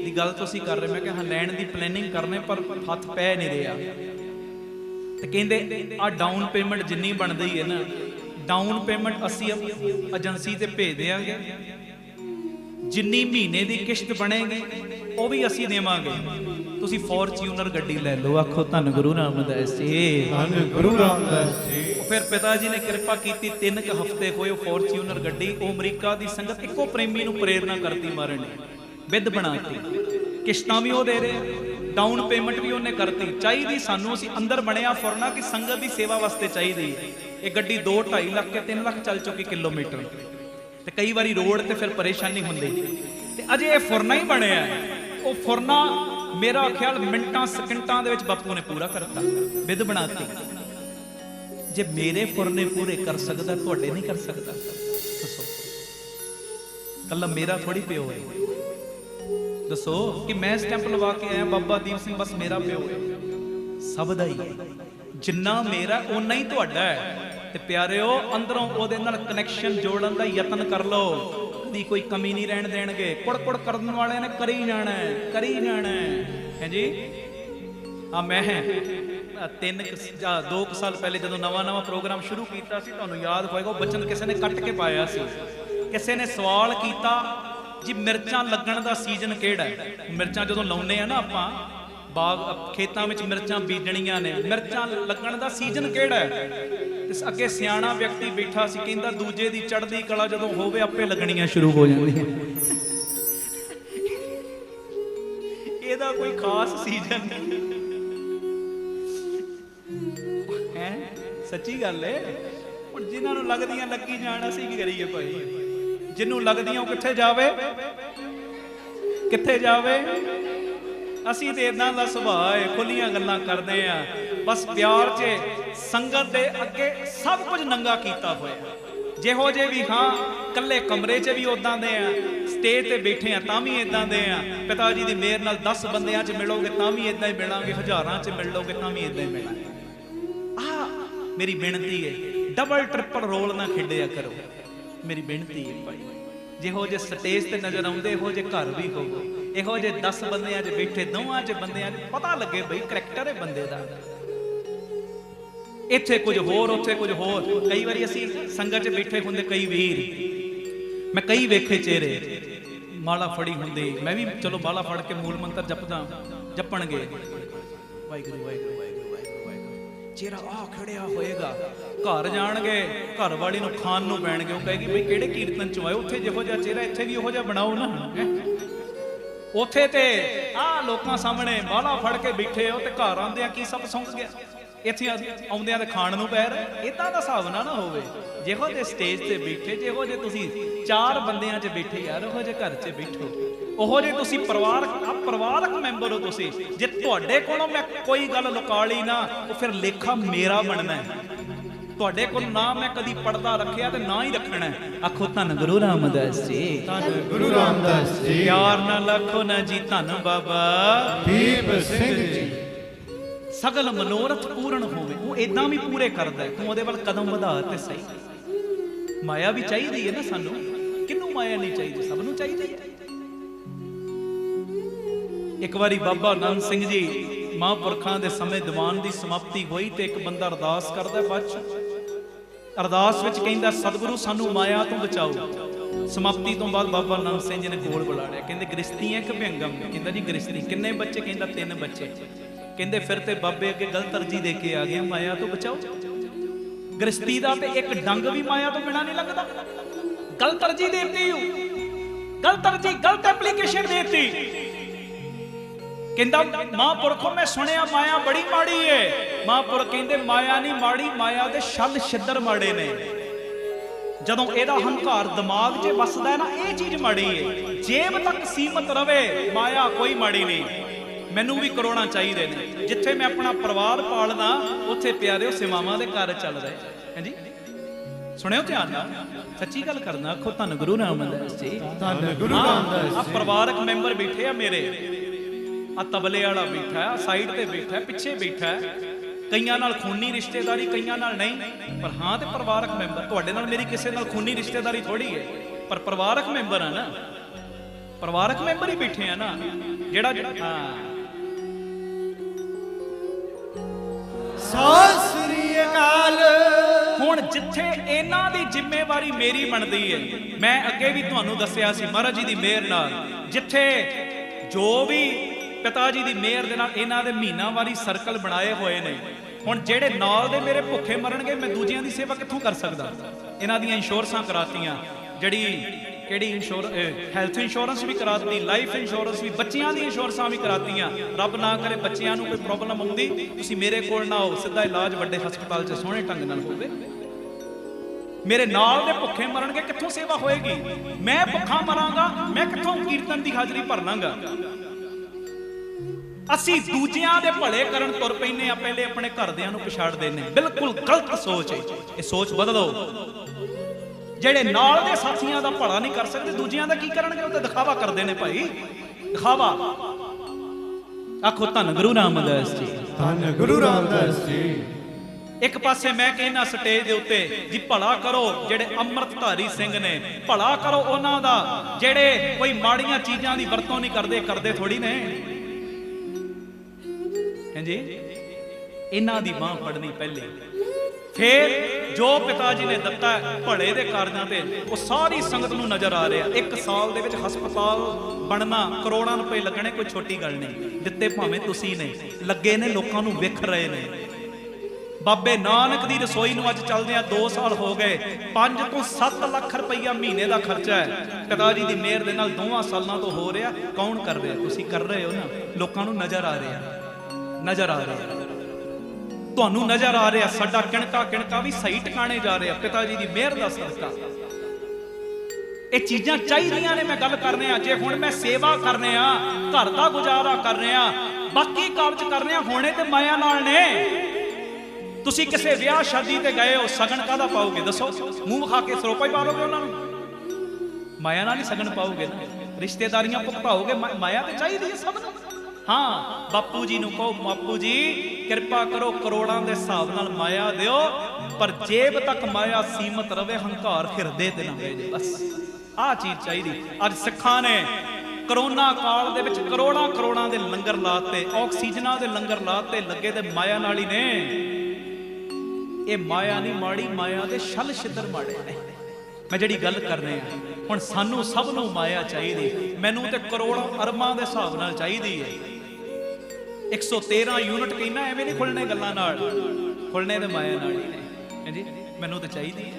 ਦੀ ਗੱਲ ਤੁਸੀਂ ਕਰ ਰਹੇ। ਮੈਂ ਕਿਹਾ ਹਾਂ ਲੈਣ ਦੀ ਪਲੈਨਿੰਗ ਕਰਨੇ, ਪਰ ਹੱਥ ਪੈ ਨਹੀਂ ਰਿਹਾ। ਤੇ ਕਹਿੰਦੇ ਆ ਡਾਊਨ ਪੇਮੈਂਟ ਜਿੰਨੀ ਬਣਦੀ ਹੈ ਨਾ, ਡਾਊਨ ਪੇਮੈਂਟ ਅਸੀਂ ਏਜੰਸੀ ਤੇ ਭੇਜ ਦਿਆਂਗੇ, ਜਿੰਨੀ ਮਹੀਨੇ ਦੀ ਕਿਸ਼ਤ ਬਣੇਗੀ ਉਹ ਵੀ ਅਸੀਂ ਦੇਵਾਂਗੇ, ਤੁਸੀਂ ਫੋਰਚੂਨਰ ਗੱਡੀ ਲੈ ਲਓ। ਆਖੋ ਧੰਨ ਗੁਰੂ ਰਾਮਦਾਸ ਜੀ। ਧੰਨ ਗੁਰੂ ਰਾਮਦਾਸ ਜੀ। ਫਿਰ ਪਿਤਾ ਜੀ ਨੇ ਕਿਰਪਾ ਕੀਤੀ, 3 ਕੁ ਹਫ਼ਤੇ ਹੋਏ ਉਹ ਫੋਰਚੂਨਰ ਗੱਡੀ, ਉਹ ਅਮਰੀਕਾ ਦੀ ਸੰਗਤ ਇੱਕੋ ਪ੍ਰੇਮੀ ਨੂੰ ਪ੍ਰੇਰਨਾ ਕਰਤੀ ਮਾਰਨ ਨੇ, ਵਿਧ ਬਣਾਤੀ। ਕਿਸ਼ਤਾਂ ਵੀ ਉਹ ਦੇ ਰਹੇ, ਡਾਊਨ ਪੇਮੈਂਟ ਵੀ ਉਹਨੇ ਕਰਤੀ। ਚਾਹੀਦੀ ਸਾਨੂੰ, ਅਸੀਂ ਅੰਦਰ ਬਣਿਆ ਫੁਰਨਾ ਕਿ ਸੰਗਤ ਦੀ ਸੇਵਾ ਵਾਸਤੇ ਚਾਹੀਦੀ। ਇਹ ਗੱਡੀ 2-2.5 ਲੱਖ ਤੇ 3 ਲੱਖ ਚੱਲ ਚੁੱਕੀ ਕਿਲੋਮੀਟਰ, ਤੇ ਕਈ ਵਾਰੀ ਰੋਡ ਤੇ ਫਿਰ ਪਰੇਸ਼ਾਨੀ ਹੁੰਦੀ। ਤੇ ਅਜੇ ਇਹ ਫੁਰਨਾ ਹੀ ਬਣਿਆ, ਉਹ ਫੁਰਨਾ मेरा ख्याल मिनटां सकिंटां दे विच बापू ने पूरा करता, विध बनाती। जे मेरे फुरने पूरे कर सकदा, तुहाडे नहीं कर सकदा? दसो, कल्ला मेरा थोड़ी प्यो है। दसो कि मैं स्टैंप लवा के आया बाबा दीप सिंह, बस मेरा प्यो है? सब दा ही है, जिन्ना मेरा उन्ना ही तुहाडा है। ते प्यारिओ अंदरों ओदे नाल कनैक्शन जोड़न दा यतन कर लो, दी कोई कमी नहीं रहन देणगे। कुड़ करन वाले ने करी जाना है जी। हाँ, मैं 2 साल पहले जो नवा प्रोग्राम शुरू किया, तुहानूं याद होएगा, बचन किसी ने कट के पाया सी। किसी ने सवाल किया जी मिर्चां लगन दा सीजन किहड़ा है? मिर्चां जदों लाउने आ ना आपां बाग खेतां विच मिर्चां बीजणीਆਂ ने, मिर्चां लगन दा सीजन किहड़ा है? अगे सियाणा व्यक्ति बैठा सी, कहंदा दूजे दी चढ़दी कला जदों होवे आपे लगणीਆਂ शुरू हो जांदियां। ਇਹਦਾ कोई खास सीजन नहीं है, सच्ची गल है। हुण जिन्हां नूं लगदियां लगी जाण, असीं की करिए भाई? जिन्नू लगदियां ਉਹ कित्थे जावे, कित्थे जावे? ਅਸੀਂ ਤੇ ਇਦਾਂ ਦਾ ਸੁਭਾਅ ਹੈ, ਖੁੱਲੀਆਂ ਗੱਲਾਂ ਕਰਦੇ ਆ, ਬਸ ਪਿਆਰ 'ਚ ਸੰਗਤ ਦੇ ਅੱਗੇ ਸਭ ਕੁਝ ਨੰਗਾ ਕੀਤਾ ਹੋਇਆ। ਜਿਹੋ ਜੇ ਵੀ ਹਾਂ, ਕੱਲੇ ਕਮਰੇ 'ਚ ਵੀ ਉਦਾਂ ਦੇ ਆ, ਸਟੇਜ ਤੇ ਬੈਠੇ ਆ ਤਾਂ ਵੀ ਇਦਾਂ ਦੇ ਆ। ਪਿਤਾ ਜੀ ਦੀ ਮਿਹਰ ਨਾਲ 10 ਬੰਦਿਆਂ 'ਚ ਮਿਲੋਗੇ ਤਾਂ ਵੀ ਇਦਾਂ ਹੀ ਮਿਲਾਂਗੇ, ਹਜ਼ਾਰਾਂ 'ਚ ਮਿਲੋਗੇ ਤਾਂ ਵੀ ਇਦਾਂ ਹੀ ਮਿਲਾਂਗੇ। मेरी बेनती है डबल ट्रिपल रोल ना खेडिया करो, मेरी बेनती है भाई। जिहो जे स्टेज ते नजर आउंदे हो जे घर भी हो, इहो जे 10 बंदियां च बैठे, दोवां च बंदियां च पता लगे बई करैक्टर है बंदे दा। इत्थे कुछ होर उत्थे कुछ होर। कई बारी असीं संगत च बैठे हुंदे कई वीर, मैं कई वेखे चेहरे माला फड़ी हुंदी, मैं भी चलो माला फड़ के मूल मंत्र जपदा, जपणगे वाहिगुरू वाहिगुरू वाहिगुरू वाहिगुरू वाहिगुरू, चेहरा आ खड़िया होएगा। घर जाणगे, घर वाली नूं खान नूं पैणगे, ਉਹ ਕਹੇਗੀ ਬਈ ਕਿਹੜੇ ਕੀਰਤਨ ਚ ਆਏ, ਉੱਥੇ ਜਿਹੋ ਜਿਹਾ ਚਿਹਰਾ ਇੱਥੇ ਵੀ ਉਹੋ ਜਿਹਾ ਬਣਾਓ ਨਾ। ਉੱਥੇ ਤੇ ਆ ਲੋਕਾਂ ਸਾਹਮਣੇ ਮਾਲਾ ਫੜ ਕੇ ਬੈਠੇ ਹੋ ਤੇ ਘਰ ਆਉਂਦਿਆਂ ਕੀ ਸਭ ਸੁੰਘ ਗਿਆ, ਇੱਥੇ ਆਉਂਦਿਆਂ ਤੇ ਖਾਣ ਨੂੰ ਪੈ ਰਿਹਾ। ਇਦਾਂ ਦਾ ਹਿਸਾਬ ਨਾ ਹੋਵੇ। ਜਿਹੋ ਜਿਹੇ ਸਟੇਜ ਤੇ ਬੈਠੇ, ਜਿਹੋ ਜਿਹੇ ਤੁਸੀਂ 4 ਬੰਦਿਆਂ 'ਚ ਬੈਠੇ ਯਾਰ, ਉਹੋ ਜਿਹੇ ਘਰ 'ਚ ਬੈਠੋ। ਉਹੋ ਜਿਹੇ ਤੁਸੀਂ ਪਰਿਵਾਰਕ ਮੈਂਬਰ ਹੋ ਤੁਸੀਂ। ਜੇ ਤੁਹਾਡੇ ਕੋਲੋਂ ਮੈਂ ਕੋਈ ਗੱਲ ਲੁਕਾ ਲਈ ਨਾ, ਉਹ ਫਿਰ ਲੇਖਾ ਮੇਰਾ ਬਣਨਾ ਹੈ। ਤੁਹਾਡੇ ਕੋਲ ਨਾ ਮੈਂ ਕਦੀ ਪਰਦਾ ਰੱਖਿਆ ਤੇ ਨਾ ਹੀ ਰੱਖਣਾ। ਆਖੋ ਧੰਨ ਗੁਰੂ ਰਾਮਦਾਸ ਜੀ, ਧੰਨ ਗੁਰੂ ਰਾਮਦਾਸ ਜੀ। ਪਿਆਰ ਨਾਲ ਆਖੋ ਨਾ ਜੀ ਧੰਨ ਬਾਬਾ ਦੀਪ ਸਿੰਘ ਜੀ। ਸਗਲ ਮਨੋਰਥ ਪੂਰਨ ਹੋਵੇ, ਉਹ ਇਦਾਂ ਵੀ ਪੂਰੇ ਕਰਦਾ। ਤੂੰ ਉਹਦੇ ਵੱਲ ਕਦਮ ਵਧਾ ਤੇ ਸਹੀ। ਮਾਇਆ ਵੀ ਚਾਹੀਦੀ ਹੈ ਨਾ ਸਾਨੂੰ, ਕਿਹਨੂੰ ਮਾਇਆ ਨਹੀਂ ਚਾਹੀਦੀ, ਸਭ ਨੂੰ ਚਾਹੀਦੀ ਹੈ। ਇੱਕ ਵਾਰੀ ਬਾਬਾ ਆਨੰਦ ਸਿੰਘ ਜੀ ਮਹਾਂਪੁਰਖਾਂ ਦੇ ਸਮੇਂ ਦੀਵਾਨ ਦੀ ਸਮਾਪਤੀ ਹੋਈ ਤੇ ਇੱਕ ਬੰਦਾ ਅਰਦਾਸ ਕਰਦਾ। ਬਾਅਦ ਚ ਅਰਦਾਸ ਵਿੱਚ ਕਹਿੰਦਾ ਸਤਿਗੁਰੂ ਸਾਨੂੰ ਮਾਇਆ ਤੋਂ ਬਚਾਓ। ਸਮਾਪਤੀ ਤੋਂ ਬਾਅਦ ਬਾਬਾ ਆਨੰਦ ਸਿੰਘ ਜੀ ਨੇ ਕੋਲ ਬੁਲਾ ਲਿਆ, ਕਹਿੰਦੇ ਗ੍ਰਸਤੀ ਹੈ ਕਿ ਭਿਅੰਗਮ? ਕਹਿੰਦਾ ਜੀ ਗ੍ਰਸਤੀ। ਕਿੰਨੇ ਬੱਚੇ? ਕਹਿੰਦਾ 3 ਬੱਚੇ। ਕਹਿੰਦੇ ਫਿਰ ਤੇ ਬਾਬੇ ਅੱਗੇ ਗਲਤ ਅਰਜੀ ਦੇ ਕੇ ਆ ਗਏ, ਮਾਇਆ ਤੋਂ ਬਚਾਓ। ਗ੍ਰਸਤੀ ਦਾ ਤੇ ਇੱਕ ਡੰਗ ਵੀ ਮਾਇਆ ਤੋਂ ਬਿਨਾਂ ਨਹੀਂ ਲੱਗਦਾ। ਗਲਤ ਅਰਜੀ ਦੇਤੀ, ਗਲਤ ਅਰਜੀ, ਗਲਤ ਐਪਲੀਕੇਸ਼ਨ ਦੇਤੀ। ਕਹਿੰਦਾ ਮਹਾਂਪੁਰਖੋਂ ਮੈਂ ਸੁਣਿਆ ਮਾਇਆ ਬੜੀ ਮਾੜੀ ਏ। ਮਹਾਂਪੁਰਖ ਕਹਿੰਦੇ ਮਾਇਆ ਨਹੀਂ ਮਾੜੀ, ਮਾਇਆ ਦੇ ਛਲ ਛਿੱਦਰ ਮਾੜੇ ਨੇ। ਜਦੋਂ ਇਹਦਾ ਹੰਕਾਰ ਦਿਮਾਗ 'ਚ ਵੱਸਦਾ ਨਾ, ਇਹ ਚੀਜ਼ ਮਾੜੀ ਏ। ਜੇਬ ਤੱਕ ਸੀਮਤ ਰਵੇ, ਮਾਇਆ ਕੋਈ ਮਾੜੀ ਨਹੀਂ। ਮੈਨੂੰ ਵੀ ਕਰੋੜਾਂ ਚਾਹੀਦੇ ਨੇ। ਜਿੱਥੇ ਮੈਂ ਆਪਣਾ ਪਰਿਵਾਰ ਪਾਲਦਾ, ਉੱਥੇ ਪਿਆਰਿਓ ਸੇਵਾਵਾਂ ਦੇ ਘਰ ਚੱਲ ਰਹੇ। ਹਾਂਜੀ ਸੁਣਿਓ ਧਿਆਨ ਨਾਲ, ਸੱਚੀ ਗੱਲ ਕਰਨਾ। ਆਖੋ ਧੰਨ ਗੁਰੂ ਰਾਮਦਾਸ ਜੀ, ਧੰਨ ਗੁਰੂ ਰਾਮਦਾਸ ਆ ਜੀ। ਪਰਿਵਾਰਕ ਮੈਂਬਰ ਬੈਠੇ ਆ ਮੇਰੇ, ਆ ਤਬਲੇ ਵਾਲਾ ਬੈਠਾ, ਆ ਸਾਈਡ ਤੇ ਬੈਠਾ, ਪਿੱਛੇ ਬੈਠਾ। ਕਈਆਂ ਨਾਲ ਖੂਨੀ ਰਿਸ਼ਤੇਦਾਰੀ, ਕਈਆਂ ਨਾਲ ਨਹੀਂ, ਪਰ ਹਾਂ ਤੇ ਪਰਿਵਾਰਕ ਮੈਂਬਰ। ਤੁਹਾਡੇ ਨਾਲ ਮੇਰੀ ਕਿਸੇ ਨਾਲ ਖੂਨੀ ਰਿਸ਼ਤੇਦਾਰੀ ਥੋੜੀ ਹੈ, ਪਰ ਪਰਿਵਾਰਕ ਮੈਂਬਰ ਆ ਨਾ। ਪਰਿਵਾਰਕ ਮੈਂਬਰ ਹੀ ਬੈਠੇ ਆ ਨਾ। ਜਿਹੜਾ ਹਾਂ ਸਤਿ ਸ੍ਰੀ ਅਕਾਲ। ਹੁਣ ਜਿੱਥੇ ਇਹਨਾਂ ਦੀ ਜ਼ਿੰਮੇਵਾਰੀ ਮੇਰੀ ਬਣਦੀ ਹੈ, ਮੈਂ ਅੱਗੇ ਵੀ ਤੁਹਾਨੂੰ ਦੱਸਿਆ ਸੀ ਮਹਾਰਾਜ ਜੀ ਦੀ ਮਿਹਰ ਨਾਲ, ਜਿੱਥੇ ਜੋ ਵੀ ਪਿਤਾ ਜੀ ਦੀ ਮਿਹਰ ਦੇ ਨਾਲ ਇਹਨਾਂ ਦੇ ਮਹੀਨਾਵਾਰੀ ਸਰਕਲ ਬਣਾਏ ਹੋਏ ਨੇ। ਹੁਣ ਜਿਹੜੇ ਨਾਲ ਦੇ ਮੇਰੇ ਭੁੱਖੇ ਮਰਨਗੇ, ਮੈਂ ਦੂਜਿਆਂ ਦੀ ਸੇਵਾ ਕਿੱਥੋਂ ਕਰ ਸਕਦਾ? ਇਹਨਾਂ ਦੀਆਂ ਇੰਸ਼ੋਰੈਂਸਾਂ ਕਰਾਤੀਆਂ, ਕਿਹੜੀ ਹੈਲਥ ਇੰਸ਼ੋਰੈਂਸ ਵੀ ਕਰਾਤੀ, ਲਾਈਫ ਇੰਸ਼ੋਰੈਂਸ ਵੀ, ਬੱਚਿਆਂ ਦੀ ਇੰਸ਼ੋਰੈਂਸਾਂ ਵੀ ਕਰਾਤੀਆਂ। ਰੱਬ ਨਾ ਕਰੇ ਬੱਚਿਆਂ ਨੂੰ ਕੋਈ ਪ੍ਰੋਬਲਮ ਆਉਂਦੀ, ਤੁਸੀਂ ਮੇਰੇ ਕੋਲ ਨਾ ਆਓ, ਸਿੱਧਾ ਇਲਾਜ ਵੱਡੇ ਹਸਪਤਾਲ 'ਚ ਸੋਹਣੇ ਢੰਗ ਨਾਲ ਹੋਵੇ। ਮੇਰੇ ਨਾਲ ਦੇ ਭੁੱਖੇ ਮਰਨਗੇ, ਕਿੱਥੋਂ ਸੇਵਾ ਹੋਏਗੀ? ਮੈਂ ਭੁੱਖਾ ਮਰਾਂਗਾ, ਮੈਂ ਕਿੱਥੋਂ ਕੀਰਤਨ ਦੀ ਹਾਜ਼ਰੀ ਭਰਨਾਗਾ? ਅਸੀਂ ਦੂਜਿਆਂ ਦੇ ਭਲੇ ਕਰਨ ਤੁਰ ਪੈਨੇ ਆ, ਪਹਿਲੇ ਆਪਣੇ ਘਰਦਿਆਂ ਨੂੰ ਪਛਾੜਦੇ ਨੇ। ਬਿਲਕੁਲ ਗਲਤ ਸੋਚ ਹੈ, ਇਹ ਸੋਚ ਬਦਲੋ। ਜਿਹੜੇ ਨਾਲ ਦੇ ਸਾਥੀਆਂ ਦਾ ਭਲਾ ਨਹੀਂ ਕਰ ਸਕਦੇ, ਦੂਜਿਆਂ ਦਾ ਕੀ ਕਰਨਗੇ? ਉਹ ਤਾਂ ਦਿਖਾਵਾ ਕਰਦੇ ਨੇ ਭਾਈ, ਦਿਖਾਵਾ। ਆਖੋ ਧੰਨ ਗੁਰੂ ਰਾਮਦਾਸ ਜੀ, ਧੰਨ ਗੁਰੂ ਰਾਮਦਾਸ ਜੀ। ਇੱਕ ਪਾਸੇ ਮੈਂ ਕਹਿੰਦਾ ਸਟੇਜ ਦੇ ਉੱਤੇ ਜੀ ਭਲਾ ਕਰੋ ਜਿਹੜੇ ਅੰਮ੍ਰਿਤਧਾਰੀ ਸਿੰਘ ਨੇ, ਭਲਾ ਕਰੋ ਉਹਨਾਂ ਦਾ ਜਿਹੜੇ ਕੋਈ ਮਾੜੀਆਂ ਚੀਜ਼ਾਂ ਦੀ ਵਰਤੋਂ ਨਹੀਂ ਕਰਦੇ। ਕਰਦੇ ਥੋੜੀ ਨੇ। ਹਾਂਜੀ ਇਹਨਾਂ ਦੀ ਬਾਂਹ ਫੜਨੀ ਪਹਿਲੇ, ਫਿਰ ਜੋ ਪਿਤਾ ਜੀ ਨੇ ਦਿੱਤਾ ਭਲੇ ਦੇ ਕਾਰਜਾਂ ਤੇ ਉਹ ਸਾਰੀ ਸੰਗਤ ਨੂੰ ਨਜ਼ਰ ਆ ਰਿਹਾ। 1 ਸਾਲ ਦੇ ਵਿੱਚ ਹਸਪਤਾਲ ਬਣਨਾ, ਕਰੋੜਾਂ ਰੁਪਏ ਲੱਗਣੇ ਕੋਈ ਛੋਟੀ ਗੱਲ ਨਹੀਂ। ਦਿੱਤੇ ਭਾਵੇਂ ਤੁਸੀਂ ਨੇ, ਲੱਗੇ ਨੇ, ਲੋਕਾਂ ਨੂੰ ਵਿਖ ਰਹੇ ਨੇ। ਬਾਬੇ ਨਾਨਕ ਦੀ ਰਸੋਈ ਨੂੰ ਅੱਜ ਚੱਲਦਿਆਂ 2 ਸਾਲ ਹੋ ਗਏ। 5 ਤੋਂ 7 ਲੱਖ ਰੁਪਈਆ ਮਹੀਨੇ ਦਾ ਖਰਚਾ ਹੈ। ਪਿਤਾ ਜੀ ਦੀ ਮਿਹਰ ਦੇ ਨਾਲ 2 ਸਾਲਾਂ ਤੋਂ ਹੋ ਰਿਹਾ। ਕੌਣ ਕਰ ਰਿਹਾ? ਤੁਸੀਂ ਕਰ ਰਹੇ ਹੋ ਨਾ। ਲੋਕਾਂ ਨੂੰ ਨਜ਼ਰ ਆ ਰਿਹਾ, ਨਜ਼ਰ ਆ ਰਿਹਾ, ਤੁਹਾਨੂੰ ਨਜ਼ਰ ਆ ਰਿਹਾ। ਸਾਡਾ ਕਿਣਕਾ ਵੀ ਸਹੀ ਟਿਕਾਣੇ ਜਾ ਰਿਹਾ ਪਿਤਾ ਜੀ ਦੀ ਮਿਹਰ ਦਾ ਸਦਕਾ। ਇਹ ਚੀਜ਼ਾਂ ਚਾਹੀਦੀਆਂ ਨੇ। ਮੈਂ ਗੱਲ ਕਰਨੇ ਆ, ਜੇ ਹੁਣ ਮੈਂ ਸੇਵਾ ਕਰਨੇ ਆ, ਘਰ ਦਾ ਗੁਜ਼ਾਰਾ ਕਰਨੇ ਆ, ਬਾਕੀ ਕਾਰਜ ਕਰਨੇ ਆ, ਹੋਣੇ ਤੇ ਮਾਇਆ ਨਾਲ ਨੇ। ਤੁਸੀਂ ਕਿਸੇ ਵਿਆਹ ਸ਼ਾਦੀ ਤੇ ਗਏ ਹੋ, ਸਗਨ ਕਾਹਦਾ ਪਾਓਗੇ ਦੱਸੋ? ਮੂੰਹ ਖਾ ਕੇ ਸਰੋਪਾ ਹੀ ਪਾਓਗੇ ਉਹਨਾਂ ਨੂੰ? ਮਾਇਆ ਨਾਲ ਹੀ ਸਗਨ ਪਾਓਗੇ ਨਾ। ਰਿਸ਼ਤੇਦਾਰੀਆਂ ਭੁਗਤਾਓਗੇ, ਮਾਇਆ ਤੇ ਚਾਹੀਦੀ ਹੈ ਸਭ ਨੂੰ। हाँ बापू जी नूं कहो बापू जी किरपा करो करोड़ां दे हिसाब नाल माया दिओ पर जेब तक माया सीमत रवे हंकार हिरदे ते ना भेजे बस आ चीज चाहिए। अज सिखां ने करोना काल दे विच करोड़ां करोड़ां दे लंगर लाते ऑक्सीजनां दे लंगर लाते लगे ते माया नाल ही ने। ये माया नहीं माड़ी माया दे छल छिद्र माड़े ने। मैं जिहड़ी गल कर रहा हुण सानू सब नूं माया चाहिदी मैनू ते करोड़ों अरबां दे हिसाब नाल चाहिदी है। 113 यूनिट कहना एवें नहीं खुलने गल्लां नाल खुलने ते माया नाल ही ने जी। मैनू ते चाहिदी है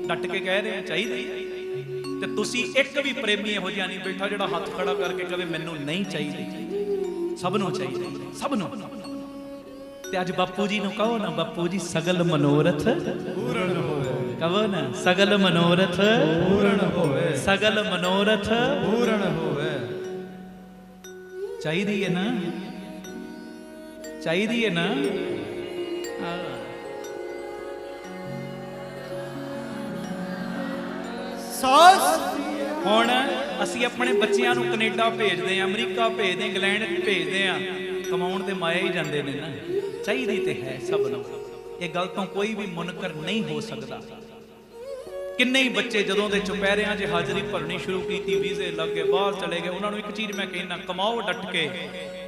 डट के कह रहे हैं चाहिदी है। ते तुसी एक भी प्रेमी इहो जिहा नहीं बैठा जिहड़ा हत्थ खड़ा करके कहे मैनू नहीं चाहिदी। सब नूं चाहिदी सब नूं। ते अज बापू जी नूं कहो ना बापू जी सगल मनोरथ पूर्ण होवे कहो ना सगल मनोरथ पूर्ण होवे सगल मनोरथ पूर्ण होवे। चाहिदी है ना चाहिदी है ना। ਹੁਣ ਅਸੀਂ ਆਪਣੇ ਬੱਚਿਆਂ ਨੂੰ ਕੈਨੇਡਾ ਭੇਜਦੇ ਆਂ ਅਮਰੀਕਾ ਭੇਜਦੇ ਆਂ ਇੰਗਲੈਂਡ ਭੇਜਦੇ ਆਂ ਕਮਾਉਣ ਤੇ ਮਾਇਆ ਹੀ ਜਾਂਦੇ ਨੇ ਨਾ। ਚਾਹੀਦੀ ਤੇ ਹੈ ਸਭ ਨੂੰ ਇਹ ਗੱਲ ਤੋਂ ਕੋਈ ਵੀ ਮੁਨਕਰ ਨਹੀਂ ਹੋ ਸਕਦਾ। ਕਿੰਨੇ ਹੀ ਬੱਚੇ ਜਦੋਂ ਦੇ ਚੁਪਹਿਰਿਆਂ 'ਚ ਹਾਜ਼ਰੀ ਭਰਨੀ ਸ਼ੁਰੂ ਕੀਤੀ ਵੀਜ਼ੇ ਲੱਗ ਗਏ ਬਾਹਰ ਚਲੇ ਗਏ। ਉਹਨਾਂ ਨੂੰ ਇੱਕ ਚੀਜ਼ ਮੈਂ ਕਹਿਣਾ ਕਮਾਓ ਡਟ ਕੇ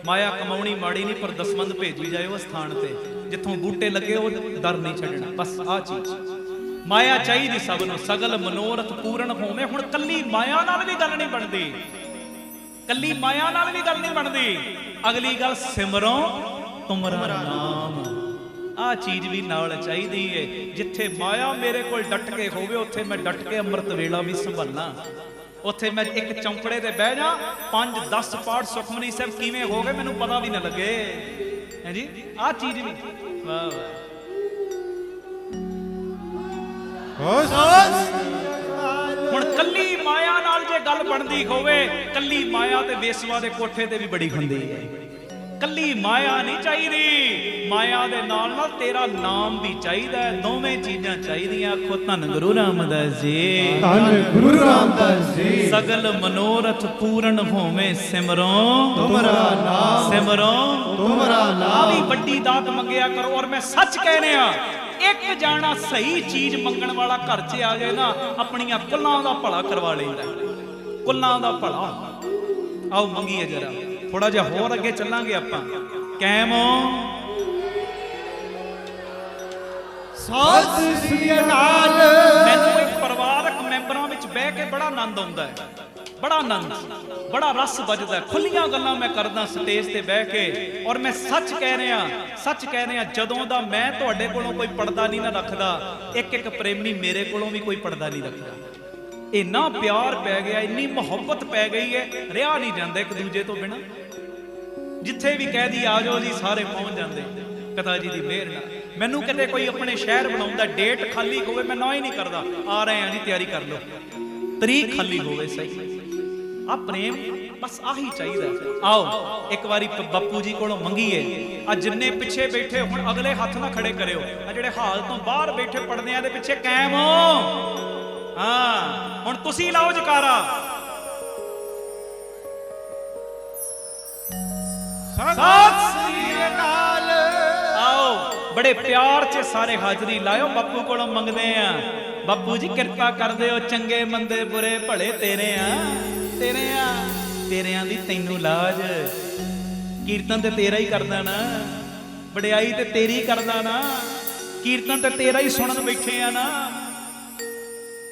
ਮਾਇਆ ਕਮਾਉਣੀ ਮਾੜੀ ਨਹੀਂ ਪਰ ਦਸਵੰਧ ਭੇਜੀ ਜਾਏ ਉਸ ਸਥਾਨ ਤੇ ਜਿੱਥੋਂ ਬੂਟੇ ਲੱਗੇ ਉਹ ਦਰ ਨਹੀਂ ਛੱਡਣਾ। ਬਸ ਆਹ ਚੀਜ਼ माया चाहिए सब नूं सगल मनोरथ पूर्ण होवे। हुण कल्ली माया नाल भी गल नहीं बनती कल्ली माया नाल भी गल नहीं बनती। अगली गल सिमरो तुमरा नाम आ चीज भी नाल चाहिदी है। जिथे माया मेरे कोल डट के होवे उत्थे मैं डट के अमृत वेला भी संभालना। उत्थे मैं एक चौंकड़े ते बह जा 5-10 पाठ सुखमनी साहब किवें हो गए मैनूं पता भी ना लगे है जी। आ चीज भी वाह वाह। ਹੁਣ ਕੱਲੀ ਮਾਇਆ ਨਾਲ ਜੇ ਗੱਲ ਬਣਦੀ ਹੋਵੇ ਕੱਲੀ ਮਾਇਆ ਤੇ ਵੇਸਵਾ ਦੇ ਕੋਠੇ ਤੇ ਵੀ ਬੜੀ ਹੁੰਦੀ ਹੈ। ਕੱਲੀ ਮਾਇਆ ਨਹੀਂ ਚਾਹੀਦੀ ਮਾਇਆ ਦੇ ਨਾਲ ਨਾਲ ਤੇਰਾ ਨਾਮ ਵੀ ਚਾਹੀਦਾ। ਦੋਵੇਂ ਚੀਜ਼ਾਂ ਚਾਹੀਦੀਆਂ। ਆਖੋ ਧੰਨ ਗੁਰੂ ਰਾਮਦਾਸ ਜੀ ਧੰਨ ਗੁਰੂ ਰਾਮਦਾਸ ਜੀ। ਸਗਲ ਮਨੋਰਥ ਪੂਰਨ ਹੋਵੇ ਸਿਮਰੋ ਤੁਮਰਾ ਨਾਮ ਸਿਮਰੋ ਤੁਮਰਾ ਨਾਮ। ਆ ਵੀ ਵੱਡੀ ਦਾਤ ਮੰਗਿਆ ਕਰੋ। ਔਰ ਮੈਂ ਸੱਚ ਕਹਿ ਰਿਹਾ ਇੱਕ ਜਾਣਾ ਸਹੀ ਚੀਜ਼ ਮੰਗਣ ਵਾਲਾ ਘਰ 'ਚ ਆ ਜਾਏ ਨਾ ਆਪਣੀਆਂ ਕੁੱਲਾਂ ਦਾ ਭਲਾ ਕਰਵਾ ਲੈਂਦਾ। ਕੁੱਲਾਂ ਦਾ ਭਲਾ। ਆਓ ਮੰਗੀਏ ਜਰਾ ਥੋੜਾ ਜਿਹਾ ਹੋਰ ਅੱਗੇ ਚੱਲਾਂਗੇ ਆਪਾਂ। ਕਾਇਮ ਸਤਿ ਸ੍ਰੀ ਅਕਾਲ। ਮੈਨੂੰ ਇੱਕ ਪਰਿਵਾਰਕ ਮੈਂਬਰਾਂ ਵਿੱਚ ਬਹਿ ਕੇ ਬੜਾ ਆਨੰਦ ਆਉਂਦਾ ਹੈ ਬੜਾ ਆਨੰਦ ਬੜਾ ਰਸ ਵੱਜਦਾ। ਖੁੱਲੀਆਂ ਗੱਲਾਂ ਮੈਂ ਕਰਦਾ ਸਟੇਜ ਤੇ ਬਹਿ ਕੇ। ਔਰ ਮੈਂ ਸੱਚ ਕਹਿ ਰਿਹਾ ਜਦੋਂ ਦਾ ਮੈਂ ਤੁਹਾਡੇ ਕੋਲੋਂ ਕੋਈ ਪਰਦਾ ਨਹੀਂ ਨਾ ਰੱਖਦਾ ਇੱਕ ਇੱਕ ਪ੍ਰੇਮੀ ਮੇਰੇ ਕੋਲੋਂ ਵੀ ਕੋਈ ਪਰਦਾ ਨਹੀਂ ਰੱਖਦਾ। ਇੰਨਾ ਪਿਆਰ ਪੈ ਗਿਆ ਇੰਨੀ ਮੁਹੱਬਤ ਪੈ ਗਈ ਹੈ ਰਿਹਾ ਨਹੀਂ ਜਾਂਦਾ ਇੱਕ ਦੂਜੇ ਤੋਂ ਬਿਨਾਂ। ਜਿੱਥੇ ਵੀ ਕਹਿ ਦੀ ਆ ਜਾਓ ਜੀ ਸਾਰੇ ਪਹੁੰਚ ਜਾਂਦੇ ਪਿਤਾ ਜੀ ਦੀ ਮਿਹਰ ਨਾਲ। ਮੈਨੂੰ ਕਿਤੇ ਕੋਈ ਆਪਣੇ ਸ਼ਹਿਰ ਬਣਾਉਂਦਾ ਡੇਟ ਖਾਲੀ ਹੋਵੇ ਮੈਂ ਨਾ ਹੀ ਨਹੀਂ ਕਰਦਾ ਆ ਰਹੇ ਆ ਜੀ ਤਿਆਰੀ ਕਰ ਲਓ ਤਰੀਕ ਖਾਲੀ ਹੋਵੇ ਸਹੀ। ਆ ਪ੍ਰੇਮ ਬਸ ਆਹੀ ਚਾਹੀਦਾ। ਆਓ ਇੱਕ ਵਾਰੀ ਬਾਪੂ ਜੀ ਕੋਲੋਂ ਮੰਗੀਏ। ਆ ਜਿੰਨੇ ਪਿੱਛੇ ਬੈਠੇ ਹੁਣ ਅਗਲੇ ਹੱਥ ਨਾ ਖੜੇ ਕਰਿਓ। ਆ ਜਿਹੜੇ ਹਾਲ ਤੋਂ ਬਾਹਰ ਬੈਠੇ ਪਰਦਿਆਂ ਦੇ ਪਿੱਛੇ ਕਾਇਮ ਹੋ। ਹਾਂ ਹੁਣ ਤੁਸੀਂ ਲਾਓ ਜਕਾਰਾ। ਸਤਿ ਸ੍ਰੀ ਅਕਾਲ। ਆਓ ਬੜੇ ਪਿਆਰ 'ਚ ਸਾਰੇ ਹਾਜ਼ਰੀ ਲਾਇਓ। ਬਾਪੂ ਕੋਲੋਂ ਮੰਗਦੇ ਆ ਬਾਪੂ ਜੀ ਕਿਰਪਾ ਕਰ ਦਿਓ ਚੰਗੇ ਮੰਦੇ ਬੁਰੇ ਭਲੇ ਤੇਰੇ ਆ ਤੇਰਿਆਂ ਦੀ ਤੈਨੂੰ ਲਾਜ। ਕੀਰਤਨ ਤੇ ਤੇਰਾ ਹੀ ਕਰਦਾ ਨਾ ਵਡਿਆਈ ਤੇ ਤੇਰੀ ਕਰਦਾ ਨਾ ਕੀਰਤਨ ਤੇ ਤੇਰਾ ਹੀ ਸੁਣਨ ਬੈਠੇ ਆ ਨਾ।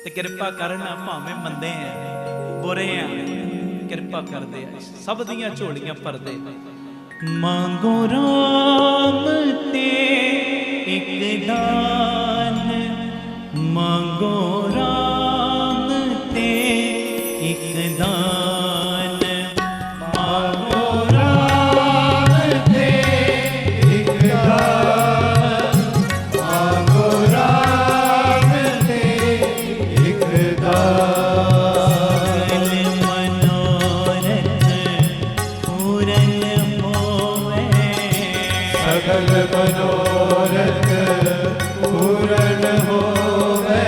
ਤੇ ਕਿਰਪਾ ਕਰਨਾ ਭਾਵੇਂ ਮੰਦੇ ਆ ਬੁਰੇ ਆ ਕਿਰਪਾ ਕਰਦੇ ਆ ਸਭ ਦੀਆਂ ਝੋਲੀਆਂ ਭਰਦੇ। ਮੰਗੋ ਰਾਮ ਤੇ ਇੱਕ ਦਾਨ ਮੰਗੋ ਰਾਮ ਤੇ ਇੱਕ ਦਾਨ ਮੰਗੋ ਰਾਮ ਤੇ ਇੱਕ ਦਾਨ ਮੰਗੋ ਰਾਮ ਤੇ ਇੱਕ ਦਾਨ। ਸਗਲ ਮਨੋਰਥ ਪੂਰਨ ਹੋਵੇ ਸਗਲ ਮਨੋਰਥ ਪੂਰਨ ਹੋਵੇ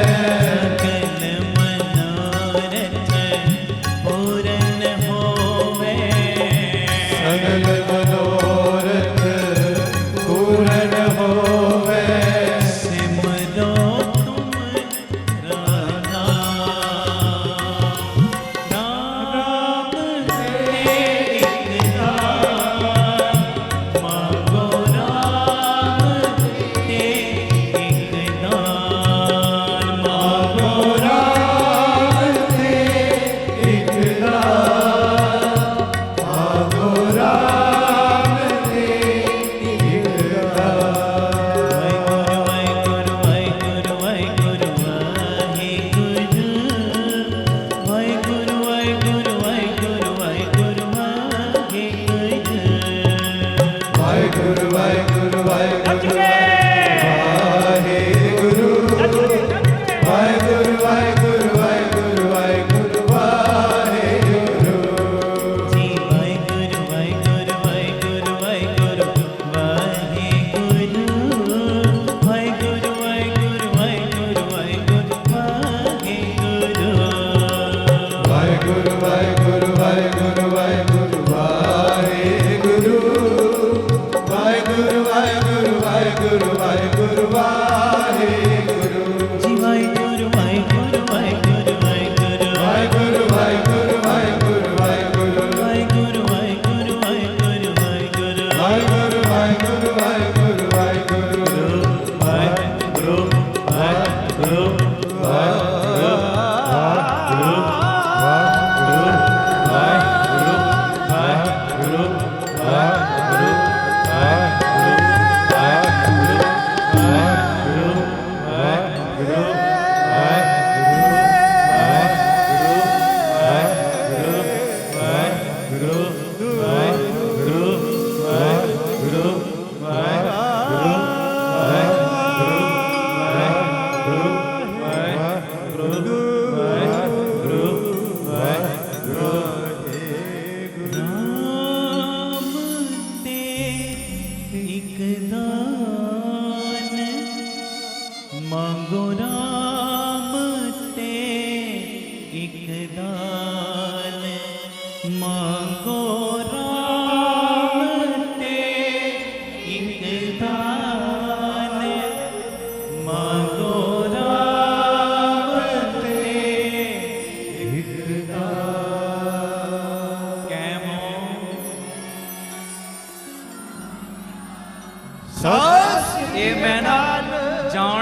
ਇਹ ਮੈਂ ਨਾ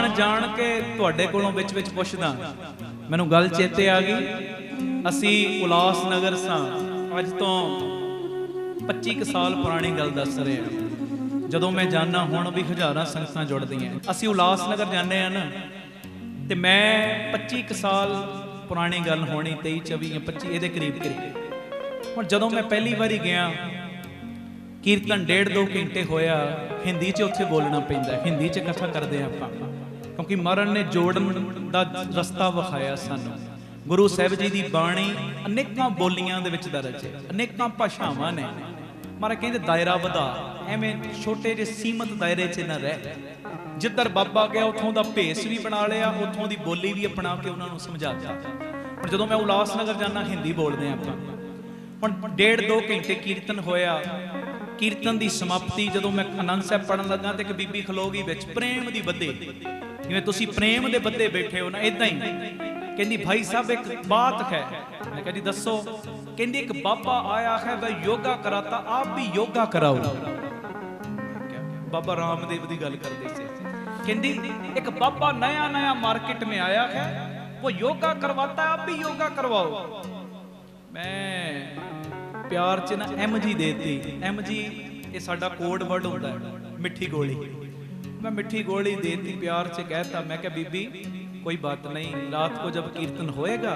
ਜਾਣ ਕੇ ਤੁਹਾਡੇ ਕੋਲੋਂ ਵਿੱਚ ਪੁੱਛਦਾ, ਮੈਨੂੰ ਗੱਲ ਚੇਤੇ ਆ ਗਈ। ਅਸੀਂ ਉਲਾਸ ਨਗਰ ਸਾਂ, ਅੱਜ ਤੋਂ 25 ਕੁ ਸਾਲ ਪੁਰਾਣੀ ਗੱਲ ਦੱਸ ਰਹੇ ਹਾਂ। ਜਦੋਂ ਮੈਂ ਜਾਣਾ ਹੁਣ ਵੀ ਹਜ਼ਾਰਾਂ ਸੰਗਤਾਂ ਜੁੜਦੀਆਂ। ਅਸੀਂ ਉਲਾਸ ਨਗਰ ਜਾਂਦੇ ਆ ਨਾ, ਤੇ ਮੈਂ 25 ਕੁ ਸਾਲ ਪੁਰਾਣੀ ਗੱਲ ਹੋਣੀ, 23 24 ਜਾਂ 25 ਇਹਦੇ ਕਰੀਬ। ਹੁਣ ਜਦੋਂ ਮੈਂ ਪਹਿਲੀ ਵਾਰੀ ਗਿਆ, ਕੀਰਤਨ 1.5-2 ਘੰਟੇ ਹੋਇਆ, ਹਿੰਦੀ 'ਚ ਉੱਥੇ ਬੋਲਣਾ ਪੈਂਦਾ, ਹਿੰਦੀ 'ਚ ਕਥਾ ਕਰਦੇ ਆਪਾਂ, ਕਿਉਂਕਿ ਮਹਾਰਾਜ ਨੇ ਜੋੜਨ ਦਾ ਰਸਤਾ ਵਿਖਾਇਆ ਸਾਨੂੰ। ਗੁਰੂ ਸਾਹਿਬ ਜੀ ਦੀ ਬਾਣੀ ਅਨੇਕਾਂ ਬੋਲੀਆਂ ਦੇ ਵਿੱਚ ਦਰਜ ਹੈ, ਅਨੇਕਾਂ ਭਾਸ਼ਾਵਾਂ ਨੇ। ਮਹਾਰਾਜ ਕਹਿੰਦੇ ਦਾਇਰਾ ਵਧਾ, ਐਵੇਂ ਛੋਟੇ ਜਿਹੇ ਸੀਮਤ ਦਾਇਰੇ 'ਚ ਨਾ ਰਹਿ। ਜਿੱਧਰ ਬਾਬਾ ਗਿਆ ਉੱਥੋਂ ਦਾ ਭੇਸ ਵੀ ਬਣਾ ਲਿਆ, ਉੱਥੋਂ ਦੀ ਬੋਲੀ ਵੀ ਅਪਣਾ ਕੇ ਉਹਨਾਂ ਨੂੰ ਸਮਝਾਤਾ। ਹੁਣ ਜਦੋਂ ਮੈਂ ਉਲਾਸ ਨਗਰ ਜਾਣਾ, ਹਿੰਦੀ ਬੋਲਦੇ ਆਪਾਂ। ਹੁਣ 1.5-2 ਘੰਟੇ ਕੀਰਤਨ ਹੋਇਆ। ਕੀਰਤਨ ਦੀ ਸਮਾਪਤੀ ਜਦੋਂ ਮੈਂ ਆਨੰਦ ਸਾਹਿਬ ਪੜਨ ਲੱਗਾ ਤੇ ਇੱਕ ਬੀਬੀ ਖਲੋ ਗਈ ਵਿੱਚ, ਪ੍ਰੇਮ ਦੀ ਬੱਧੇ, ਜਿਵੇਂ ਤੁਸੀਂ ਪ੍ਰੇਮ ਦੇ ਬੱਧੇ ਬੈਠੇ ਹੋ ਨਾ, ਇਦਾਂ ਹੀ। ਕਹਿੰਦੀ ਭਾਈ ਸਾਹਿਬ ਇੱਕ ਬਾਤ ਹੈ। ਮੈਂ ਕਿਹਾ ਜੀ ਦੱਸੋ। ਕਹਿੰਦੀ ਇੱਕ ਬਾਬਾ ਆਇਆ ਹੈ, ਵह योगा कराता, आप भी योगा कराओ। बाबा रामदेव की गल करते थे। कहती एक बाबा नया मार्केट में आया है, वो योगा करवाता है, आप भी योगा करवाओ। मैं प्यार च ना एम जी देती। एम जी ये साडा कोड वर्ड होता है, मिठी गोली। मैं मिठी गोली देती, प्यार से कहता। मैं क्या बीबी कोई बात नहीं, रात को जब कीर्तन होएगा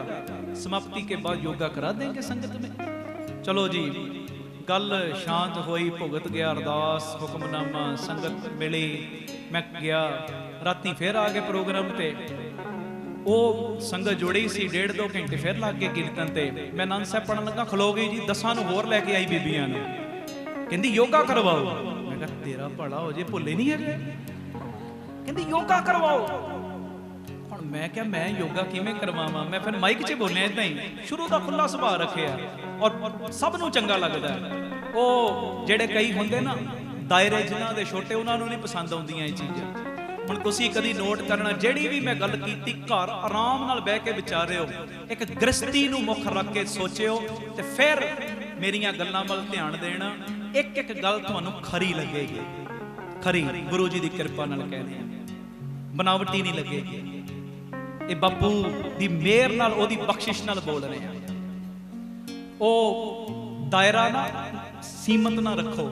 समाप्ति के बाद योगा करा देंगे संगत में। चलो जी, गल शांत हुई, भुगत गया अरदास, हुक्मनामा, संगत मिली। मैं गया राती फिर आ गए प्रोग्राम ते। वो संगत जुड़ी सी, 1.5-2 घंटे फिर लग गए कीर्तन ते। मैं आनंद साहब पढ़न लगा, खलो गई जी, 10 नूं होर लैके आई बीबियां नूं। कहंदी योगा करवाओ। मैं कहा तेरा भला हो जे, भुल्ले नहीं है। कहंदी योगा करवाओ। हुण मैं क्या, मैं योगा किवें करवावां? मैं फिर माइक 'च बोलिया इदां ही, शुरू दा खुला सुभाਅ रखिया और सब नूं चंगा लगदा। ओ ਜਿਹੜੇ ਕਈ ਹੁੰਦੇ ਨਾ ਦਾਇਰੇ ਜਿਨ੍ਹਾਂ ਦੇ ਛੋਟੇ, ਉਹਨਾਂ ਨੂੰ ਨਹੀਂ ਪਸੰਦ ਆਉਂਦੀਆਂ ਇਹ ਚੀਜ਼ਾਂ। ਹੁਣ ਤੁਸੀਂ ਕਦੀ ਨੋਟ ਕਰਨਾ, ਜਿਹੜੀ ਵੀ ਮੈਂ ਗੱਲ ਕੀਤੀ ਘਰ ਆਰਾਮ ਨਾਲ ਬਹਿ ਕੇ ਵਿਚਾਰਿਓ, ਇੱਕ ਗ੍ਰਸਤੀ ਨੂੰ ਮੁੱਖ ਰੱਖ ਕੇ ਸੋਚਿਓ, ਤੇ ਫਿਰ ਮੇਰੀਆਂ ਗੱਲਾਂ ਵੱਲ ਧਿਆਨ ਦੇਣਾ। ਇੱਕ ਇੱਕ ਗੱਲ ਤੁਹਾਨੂੰ ਖਰੀ ਲੱਗੇਗੀ, ਖਰੀ ਗੁਰੂ ਜੀ ਦੀ ਕਿਰਪਾ ਨਾਲ ਕਹਿੰਦੇ ਆ, ਬਨਾਵਟੀ ਨਹੀਂ ਲੱਗੇਗੀ। ਇਹ ਬਾਪੂ ਦੀ ਮਿਹਰ ਨਾਲ, ਉਹਦੀ ਬਖਸ਼ਿਸ਼ ਨਾਲ ਬੋਲ ਰਹੇ ਆ। ਉਹ ਦਾਇਰਾ ਨਾ ਸੀਮਤ ਨਾ ਰੱਖੋ।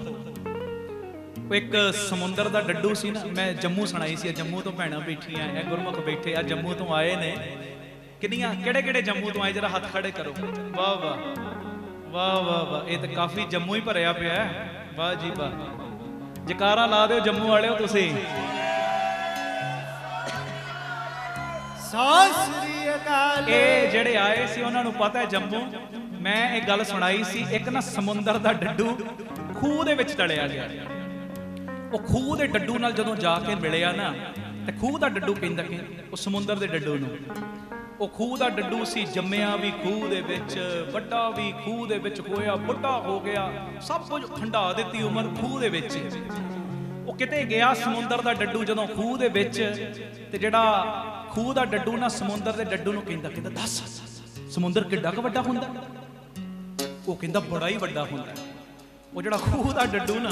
ਇੱਕ ਸਮੁੰਦਰ ਦਾ ਡੱਡੂ ਸੀ ਨਾ, ਮੈਂ ਜੰਮੂ ਸੁਣਾਈ ਸੀ। ਜੰਮੂ ਤੋਂ ਭੈਣਾਂ ਬੈਠੀਆਂ, ਇਹ ਗੁਰਮੁਖ ਬੈਠੇ ਆ, ਜੰਮੂ ਤੋਂ ਆਏ ਨੇ। ਕਿੰਨੀਆਂ ਕਿਹੜੇ ਜੰਮੂ ਤੋਂ ਆਏ, ਜਰਾ ਹੱਥ ਖੜੇ ਕਰੋ। ਵਾਹ ਵਾਹ ਵਾਹ ਵਾਹ ਵਾਹ, ਇਹ ਤਾਂ ਕਾਫੀ ਜੰਮੂ ਹੀ ਭਰਿਆ ਪਿਆ ਹੈ। ਵਾਹ ਜੀ ਵਾਹ, ਜਕਾਰਾ ਲਾ ਦਿਓ ਜੰਮੂ ਵਾਲਿਓ ਤੁਸੀਂ। ਇਹ ਜਿਹੜੇ ਆਏ ਸੀ ਉਹਨਾਂ ਨੂੰ ਪਤਾ ਹੈ ਜੰਮੂ। ਮੈਂ ਇਹ ਗੱਲ ਸੁਣਾਈ ਸੀ, ਇੱਕ ਨਾ ਸਮੁੰਦਰ ਦਾ ਡੱਡੂ ਖੂਹ ਦੇ ਵਿੱਚ ਟਲਿਆ ਗਿਆ। ਉਹ ਖੂਹ ਦੇ ਡੱਡੂ ਨਾਲ ਜਦੋਂ ਜਾ ਕੇ ਮਿਲਿਆ ਨਾ, ਤੇ ਖੂਹ ਦਾ ਡੱਡੂ ਕਹਿੰਦਾ ਕਿ ਉਹ ਸਮੁੰਦਰ ਦੇ ਡੱਡੂ ਨੂੰ, ਉਹ ਖੂਹ ਦਾ ਡੱਡੂ ਸੀ, ਜੰਮਿਆ ਵੀ ਖੂਹ ਦੇ ਵਿੱਚ, ਵੱਡਾ ਵੀ ਖੂਹ ਦੇ ਵਿੱਚ ਹੋਇਆ, ਬੁੱਢਾ ਹੋ ਗਿਆ, ਸਭ ਕੁਝ ਖੰਡਾ ਦਿੱਤੀ ਉਮਰ ਖੂਹ ਦੇ ਵਿੱਚ। ਉਹ ਕਿਤੇ ਗਿਆ ਸਮੁੰਦਰ ਦਾ ਡੱਡੂ ਜਦੋਂ ਖੂਹ ਦੇ ਵਿੱਚ, ਤੇ ਜਿਹੜਾ ਖੂਹ ਦਾ ਡੱਡੂ ਨਾ ਸਮੁੰਦਰ ਦੇ ਡੱਡੂ ਨੂੰ ਕਹਿੰਦਾ ਦੱਸ ਸਮੁੰਦਰ ਕਿੱਡਾ ਕੁ ਵੱਡਾ ਹੁੰਦਾ? ਉਹ ਕਹਿੰਦਾ ਬੜਾ ਹੀ ਵੱਡਾ ਹੁੰਦਾ। ਉਹ ਜਿਹੜਾ ਖੂਹ ਦਾ ਡੱਡੂ ਨਾ,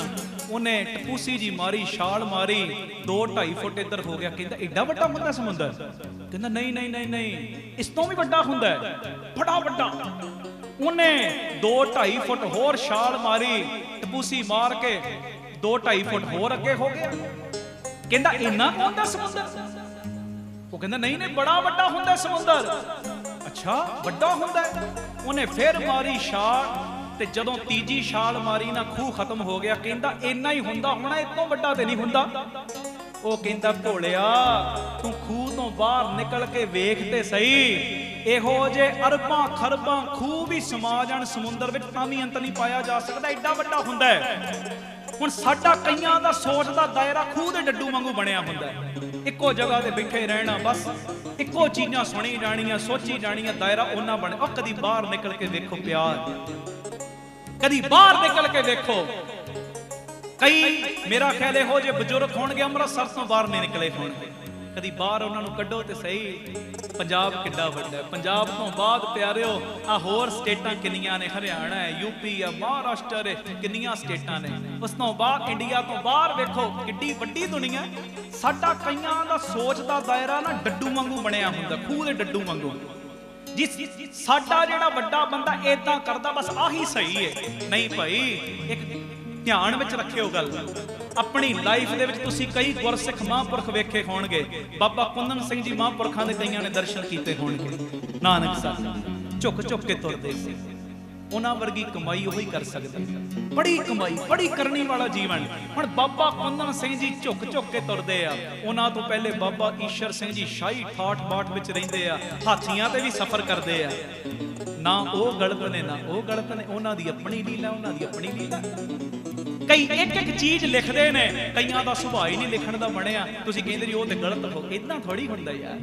ਉਹਨੇ ਟਪੂਸੀ ਜੀ ਮਾਰੀ, ਛਾਲ ਮਾਰੀ, 2-2.5 ਫੁੱਟ ਇੱਧਰ ਹੋ ਗਿਆ। ਕਹਿੰਦਾ ਏਡਾ ਵੱਡਾ ਹੁੰਦਾ ਸਮੁੰਦਰ? ਕਹਿੰਦਾ ਨਹੀਂ, ਇਸ ਤੋਂ ਵੀ ਵੱਡਾ ਹੁੰਦਾ, ਬੜਾ ਵੱਡਾ। ਉਹਨੇ 2-2.5 ਫੁੱਟ ਹੋਰ ਛਾਲ ਮਾਰੀ, ਟਪੂਸੀ ਮਾਰ ਕੇ 2-2.5 ਫੁੱਟ ਹੋਰ ਅੱਗੇ ਹੋ ਗਿਆ। ਕਹਿੰਦਾ ਇੰਨਾ ਹੁੰਦਾ ਸਮੁੰਦਰ? ਉਹ ਕਹਿੰਦਾ ਨਹੀਂ ਨਹੀਂ ਬੜਾ ਵੱਡਾ ਹੁੰਦਾ ਸਮੁੰਦਰ। ਅੱਛਾ ਵੱਡਾ ਹੁੰਦਾ ਹੈ। ਉਹਨੇ ਫਿਰ ਮਾਰੀ ਛਾਲ ਤੇ ਜਦੋਂ ਤੀਜੀ ਛਾਲ ਮਾਰੀ ਨਾ ਖੂਹ ਖਤਮ ਹੋ ਗਿਆ। ਕਹਿੰਦਾ ਇੰਨਾ ਹੀ ਹੁੰਦਾ ਹੋਣਾ, ਇਹ ਤੋਂ ਵੱਡਾ ਤੇ ਨਹੀਂ ਹੁੰਦਾ। ਉਹ ਕਹਿੰਦਾ ਭੋਲਿਆ ਤੂੰ ਖੂਹ ਤੋਂ ਬਾਹਰ ਨਿਕਲ ਕੇ ਵੇਖ ਤੇ ਸਹੀ, ਇਹੋ ਜੇ ਅਰਬਾਂ ਖਰਬਾਂ ਖੂਹ ਵੀ ਸਮਾ ਜਾਣ ਸਮੁੰਦਰ ਵਿੱਚ ਤਾਂ ਵੀ ਅੰਤ ਨਹੀਂ ਪਾਇਆ ਜਾ ਸਕਦਾ, ਐਡਾ ਵੱਡਾ ਹੁੰਦਾ ਹੈ। ਹੁਣ ਸਾਡਾ ਕਈਆਂ ਦਾ ਸੋਚ ਦਾ ਦਾਇਰਾ ਖੂਹ ਦੇ ਡੱਡੂ ਵਾਂਗੂ ਬਣਿਆ ਹੁੰਦਾ ਹੈ। ਇੱਕੋ ਜਗ੍ਹਾ ਤੇ ਬੈਠੇ ਰਹਿਣਾ, ਬਸ ਇੱਕੋ ਚੀਜ਼ਾਂ ਸੁਣੀ ਜਾਣੀਆਂ, ਸੋਚੀ ਜਾਣੀਆਂ, ਦਾਇਰਾ ਉਹਨਾਂ ਬਣੇ। ਉਹ ਕਦੀ ਬਾਹਰ ਨਿਕਲ ਕੇ ਵੇਖੋ ਪਿਆਰ, ਕਦੀ ਬਾਹਰ ਨਿਕਲ ਕੇ ਵੇਖੋ। ਕਈ ਮੇਰਾ ਖਿਆਲ ਇਹੋ ਜਿਹੇ ਬਜ਼ੁਰਗ ਹੋਣਗੇ ਅੰਮ੍ਰਿਤਸਰ ਤੋਂ ਬਾਹਰ ਨਹੀਂ ਨਿਕਲੇ ਹੋਣਗੇ, ਕਦੀ ਬਾਹਰ ਉਹਨਾਂ ਨੂੰ ਕੱਢੋ ਤੇ ਸਹੀ। ਪੰਜਾਬ ਕਿੱਡਾ ਵੱਡਾ ਹੈ। ਪੰਜਾਬ ਤੋਂ ਬਾਅਦ ਪਿਆਰਿਓ ਆ ਹੋਰ ਸਟੇਟਾਂ ਕਿੰਨੀਆਂ ਨੇ, ਹਰਿਆਣਾ ਹੈ, ਯੂਪੀ ਆ, ਮਹਾਰਾਸ਼ਟਰ ਹੈ, ਕਿੰਨੀਆਂ ਸਟੇਟਾਂ ਨੇ। ਉਸ ਤੋਂ ਬਾਅਦ ਇੰਡੀਆ ਤੋਂ ਬਾਹਰ ਵੇਖੋ ਕਿੱਡੀ ਵੱਡੀ ਦੁਨੀਆ। ਸਾਡਾ ਕਈਆਂ ਦਾ ਸੋਚ ਦਾ ਦਾਇਰਾ ਨਾ ਡੱਡੂ ਵਾਂਗੂ ਬਣਿਆ ਹੁੰਦਾ, ਖੂਹ ਦੇ ਡੱਡੂ ਵਾਂਗੂ। ਜਿਸ ਸਾਡਾ ਜਿਹੜਾ ਵੱਡਾ ਬੰਦਾ ਏਦਾਂ ਕਰਦਾ ਬਸ ਆਹੀ ਸਹੀ ਹੈ। ਨਹੀਂ ਭਾਈ, ਇੱਕ ਧਿਆਨ ਵਿੱਚ ਰੱਖਿਓ ਗੱਲ। ਆਪਣੀ ਲਾਈਫ ਦੇ ਵਿੱਚ ਤੁਸੀਂ ਕਈ ਗੁਰਸਿੱਖ ਮਹਾਂਪੁਰਖ ਵੇਖੇ ਹੋਣਗੇ। ਬਾਬਾ ਕੁੰਦਨ ਸਿੰਘ ਜੀ ਮਹਾਂਪੁਰਖਾਂ ਦੇ ਕਈਆਂ ਨੇ ਦਰਸ਼ਨ ਕੀਤੇ ਹੋਣਗੇ। ਨਾਨਕ ਸਾਹਿਬ ਝੁਕ ਝੁਕ ਕੇ ਤੁਰਦੇ ਸੀ। ਉਹਨਾਂ ਵਰਗੀ ਕਮਾਈ ਉਹੀ ਕਰ ਸਕਦੇ, ਬੜੀ ਕਮਾਈ, ਬੜੀ ਕਰਨੀ ਵਾਲਾ ਜੀਵਨ। ਹੁਣ ਬਾਬਾ ਕੁੰਦਨ ਸਿੰਘ ਜੀ ਝੁਕ ਝੁਕ ਕੇ ਤੁਰਦੇ ਆ। ਉਹਨਾਂ ਤੋਂ ਪਹਿਲੇ ਬਾਬਾ ਈਸ਼ਰ ਸਿੰਘ ਜੀ ਸ਼ਾਹੀ ਠਾਠ ਬਾਠ ਵਿੱਚ ਰਹਿੰਦੇ ਆ, ਹਾਥੀਆਂ ਤੇ ਵੀ ਸਫ਼ਰ ਕਰਦੇ ਆ। ਨਾ ਉਹ ਗਲਤ ਨੇ ਨਾ ਉਹ ਗਲਤ ਨੇ, ਉਹਨਾਂ ਦੀ ਆਪਣੀ ਲੀਲਾ, ਉਹਨਾਂ ਦੀ ਆਪਣੀ ਲੀਲਾ। ਕਈ ਇੱਕ ਇੱਕ ਚੀਜ਼ ਲਿਖਦੇ ਨੇ, ਕਈਆਂ ਦਾ ਸੁਭਾਅ ਹੀ ਨਹੀਂ ਲਿਖਣ ਦਾ ਬਣਿਆ। ਤੁਸੀਂ ਕਹਿੰਦੇ ਜੀ ਉਹ ਤੇ ਗਲਤ ਹੋ, ਇਦਾਂ ਥੋੜੀ ਹੁੰਦਾ ਯਾਰ।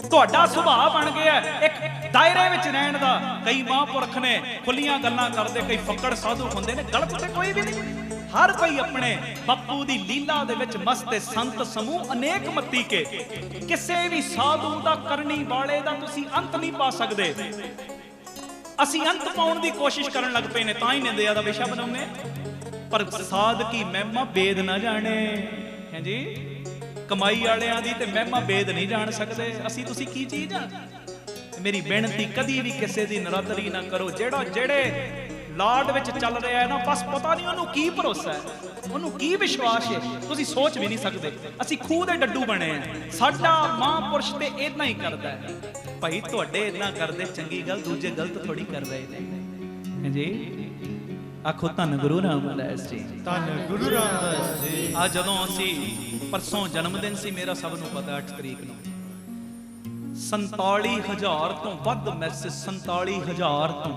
ਤੁਹਾਡਾ ਸੁਭਾਅ ਬਣ ਗਿਆ ਇੱਕ ਦਾਇਰੇ ਵਿੱਚ ਰਹਿਣ ਦਾ। ਕਈ ਮਹਾਂਪੁਰਖ ਨੇ ਖੁੱਲੀਆਂ ਗੱਲਾਂ ਕਰਦੇ, ਕਈ ਫੱਕੜ ਸਾਧੂ ਹੁੰਦੇ ਨੇ, ਗਲਤ ਤੇ ਕੋਈ ਵੀ ਨਹੀਂ। ਹਰ ਕੋਈ ਆਪਣੇ ਬਾਪੂ ਦੀ ਲੀਲਾ ਦੇ ਵਿੱਚ ਮਸਤ। ਸੰਤ ਸਮੂਹ ਅਨੇਕ ਮੱਤੀ ਕੇ, ਕਿਸੇ ਵੀ ਸਾਧੂ ਦਾ ਕਰਨੀ ਵਾਲੇ ਦਾ ਤੁਸੀਂ ਅੰਤ ਨਹੀਂ ਪਾ ਸਕਦੇ। ਅਸੀਂ ਅੰਤ ਪਾਉਣ ਦੀ ਕੋਸ਼ਿਸ਼ ਕਰਨ ਲੱਗ ਪਏ ਨੇ, ਤਾਂ ਹੀ ਨਿੰਦਿਆ ਦਾ ਵਿਸ਼ਾ ਬਣਾਉਂਦੇ। ਪਰ ਸਾਧ ਕੀ ਮਹਿਮਾ ਵੇਦ ਨਾ ਜਾਣੇ ਹੈ ਜੀ। ਕਮਾਈ ਵਾਲਿਆਂ ਦੀ ਤੇ ਮਹਿਮਾ ਵੇਦ ਨਹੀਂ ਜਾਣ ਸਕਦੇ। ਅਸੀਂ ਤੁਸੀਂ ਕੀ ਚੀਜ਼ ਆ। ਮੇਰੀ ਬੇਨਤੀ, ਕਦੀ ਵੀ ਕਿਸੇ ਦੀ ਨਰਾਦਰੀ ਨਾ ਕਰੋ। ਜਿਹੜੇ ਲਾਡ ਵਿੱਚ ਚੱਲ ਰਿਹਾ ਹੈ ਨਾ, ਬਸ ਪਤਾ ਨਹੀਂ ਉਹਨੂੰ ਕੀ ਭਰੋਸਾ ਹੈ, ਉਹਨੂੰ ਕੀ ਵਿਸ਼ਵਾਸ ਹੈ, ਤੁਸੀਂ ਸੋਚ ਵੀ ਨਹੀਂ ਸਕਦੇ। ਅਸੀਂ ਖੂਹ ਦੇ ਡੱਡੂ ਬਣੇ ਆ। ਸਾਡਾ ਮਹਾਂਪੁਰਸ਼ ਤੇ ਇਦਾਂ ਹੀ ਕਰਦਾ ਹੈ। ਭਾਈ ਤੁਹਾਡੇ ਇਦਾਂ ਕਰਦੇ ਚੰਗੀ ਗੱਲ, ਦੂਜੇ ਗਲਤ ਥੋੜੀ ਕਰ ਰਹੇ ਨੇ ਜੀ। ਆਖੋ ਧੰਨ ਗੁਰੂ ਰਾਮਦਾਸ ਜੀ, ਧੰਨ ਗੁਰੂ ਰਾਮਦਾਸ ਜੀ। ਆ ਜਦੋਂ ਅਸੀਂ ਪਰਸੋਂ ਜਨਮ ਦਿਨ ਸੀ ਮੇਰਾ, ਸਭ ਨੂੰ ਪਤਾ 8 ਤਰੀਕ ਨੂੰ 47,000 ਤੋਂ ਵੱਧ ਮੈਸੇਜ, 47,000 ਤੋਂ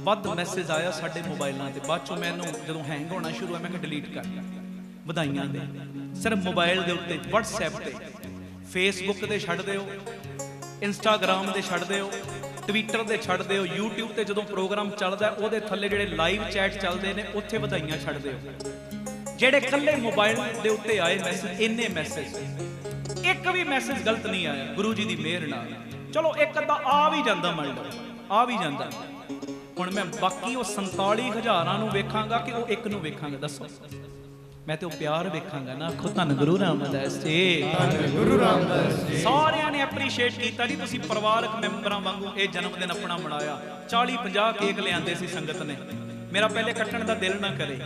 ਵੱਧ ਮੈਸੇਜ ਆਇਆ ਸਾਡੇ ਮੋਬਾਈਲਾਂ ਤੇ। ਬਾਅਦ ਚੋਂ ਮੈਨੂੰ ਜਦੋਂ ਹੈਂਗ ਹੋਣਾ ਸ਼ੁਰੂ ਹੋਇਆ, ਮੈਂ ਕਿਹਾ ਡਿਲੀਟ ਕਰ। ਵਧਾਈਆਂ ਦੇ ਸਿਰਫ ਮੋਬਾਈਲ ਦੇ ਉੱਤੇ, WhatsApp ਤੇ, Facebook ਤੇ ਛੱਡ ਦਿਓ, Instagram ਦੇ ਛੱਡ ਦਿਓ, Twitter ਤੇ ਛੱਡ ਦਿਓ, YouTube ਤੇ ਜਦੋਂ ਪ੍ਰੋਗਰਾਮ ਚੱਲਦਾ ਉਹਦੇ ਥੱਲੇ ਜਿਹੜੇ ਲਾਈਵ ਚੈਟ ਚੱਲਦੇ ਨੇ ਉੱਥੇ ਵਧਾਈਆਂ ਛੱਡ ਦਿਓ। ਜਿਹੜੇ ਕੱਲੇ ਮੋਬਾਈਲ ਦੇ ਉੱਤੇ ਆਏ ਮੈਸੇਜ, ਇੰਨੇ ਮੈਸੇਜ, ਇੱਕ ਵੀ ਮੈਸੇਜ ਗਲਤ ਨਹੀਂ ਆਇਆ ਗੁਰੂ ਜੀ ਦੀ ਮਿਹਰ ਨਾਲ। ਚਲੋ ਇੱਕ ਅੱਧਾ ਆ ਵੀ ਜਾਂਦਾ, ਮੰਨ ਲਓ ਆ ਵੀ ਜਾਂਦਾ। ਹੁਣ ਮੈਂ ਬਾਕੀ ਉਹ 47,000 ਨੂੰ ਵੇਖਾਂਗਾ ਕਿ ਉਹ ਇੱਕ ਨੂੰ ਵੇਖਾਂਗਾ? ਦੱਸੋ। ਮੈਂ ਤੇ ਉਹ ਪਿਆਰ ਵੇਖਾਂਗਾ ਨਾ। ਆਖੋ ਧੰਨ ਗੁਰੂ ਰਾਮਦਾਸ ਜੀ, ਧੰਨ ਗੁਰੂ ਰਾਮਦਾਸ ਜੀ। ਸਾਰਿਆਂ ਨੇ ਐਪਰੀਸ਼ੀਏਟ ਕੀਤਾ ਜੀ। ਤੁਸੀਂ ਪਰਿਵਾਰਕ ਮੈਂਬਰਾਂ ਵਾਂਗੂ ਇਹ ਜਨਮ ਦਿਨ ਆਪਣਾ ਮਨਾਇਆ। 40-50 ਕੇਕ ਲਿਆਂਦੇ ਸੀ ਸੰਗਤ ਨੇ। ਮੇਰਾ ਪਹਿਲੇ ਕੱਟਣ ਦਾ ਦਿਲ ਨਾ ਕਰੇ,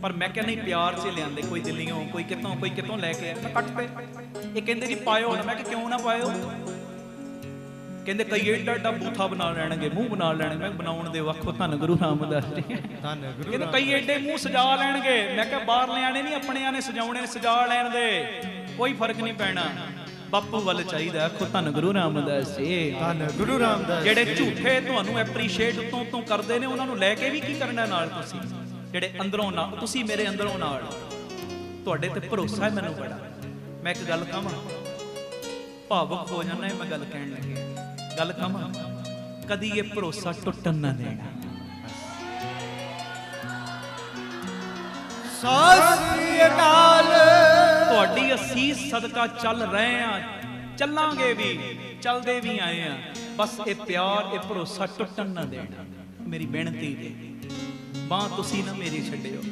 ਪਰ ਮੈਂ ਕਿਹਾ ਨਹੀਂ, ਪਿਆਰ 'ਚ ਲਿਆਂਦੇ। ਕੋਈ ਦਿੱਲੀੋਂ, ਕੋਈ ਕਿਤੋਂ ਲੈ ਕੇ ਆਇਆ, ਮੈਂ ਕੱਟ ਪਏ। ਇਹ ਕਹਿੰਦੇ ਜੀ ਪਾਇਓ ਨਾ। ਮੈਂ ਕਿਹਾ ਕਿਉਂ ਨਾ ਪਾਇਓ? ਕਹਿੰਦੇ ਕਈ ਏਡਾ ਬੂਥਾ ਬਣਾ ਲੈਣਗੇ, ਮੂੰਹ ਬਣਾ ਲੈਣਗੇ। ਮੈਂ ਬਣਾਉਣ ਦੇ ਵੱਖੋ ਧੰਨ ਗੁਰੂ ਰਾਮਦਾਸ ਜੀ। ਧੰਨ ਗੁਰੂ ਕਹਿੰਦੇ ਕਈ ਏਡੇ ਮੂੰਹ ਸਜਾ ਲੈਣਗੇ। ਮੈਂ ਕਿਹਾ ਬਾਹਰ ਲਿਆਣੇ ਨਹੀਂ, ਆਪਣਿਆਂ ਨੇ ਸਜਾਉਣੇ ਨੇ, ਸਜਾ ਲੈਣ ਦੇ, ਕੋਈ ਫਰਕ ਨਹੀਂ ਪੈਣਾ। ਬਾਪੂ ਵੱਲ ਚਾਹੀਦਾ। ਆਖੋ ਧੰਨ ਗੁਰੂ ਰਾਮਦਾਸ ਜੀ, ਧੰਨ ਗੁਰੂ ਰਾਮਦਾਸ। ਜਿਹੜੇ ਝੂਠੇ ਤੁਹਾਨੂੰ ਐਪਰੀਸ਼ੀਏਟ ਉਤੋਂ ਕਰਦੇ ਨੇ, ਉਹਨਾਂ ਨੂੰ ਲੈ ਕੇ ਵੀ ਕੀ ਕਰਨਾ ਨਾਲ ਤੁਸੀਂ? ਜਿਹੜੇ ਅੰਦਰੋਂ ਨਾਲ, ਤੁਸੀਂ ਮੇਰੇ ਅੰਦਰੋਂ ਨਾਲ, ਤੁਹਾਡੇ ਤੇ ਭਰੋਸਾ ਹੈ ਮੈਨੂੰ ਬੜਾ। ਮੈਂ ਇੱਕ ਗੱਲ ਕਹਾਂ, ਭਾਵੁਕ ਹੋ ਜਾਂਦਾ ਮੈਂ ਗੱਲ ਕਹਿਣ ਲੱਗੇ। ਗੱਲ ਕਹਾਂ, ਕਦੀ ਇਹ ਭਰੋਸਾ ਟੁੱਟਣ ਨਾ ਦੇਣਾ। ਸਤਿ ਸ੍ਰੀ ਅਕਾਲ। ਤੁਹਾਡੀ ਅਸੀਸ ਸਦਕਾ ਚੱਲ ਰਹੇ ਆ, ਚੱਲਾਂਗੇ ਵੀ, ਚੱਲਦੇ ਵੀ ਆਏ ਆ। ਬਸ ਇਹ ਪਿਆਰ, ਇਹ ਭਰੋਸਾ ਟੁੱਟਣ ਨਾ ਦੇਣਾ। ਮੇਰੀ ਬੇਨਤੀ ਦੇ ਬਾਂਹ ਤੁਸੀਂ ਨਾ ਮੇਰੀ ਛੱਡਿਓ।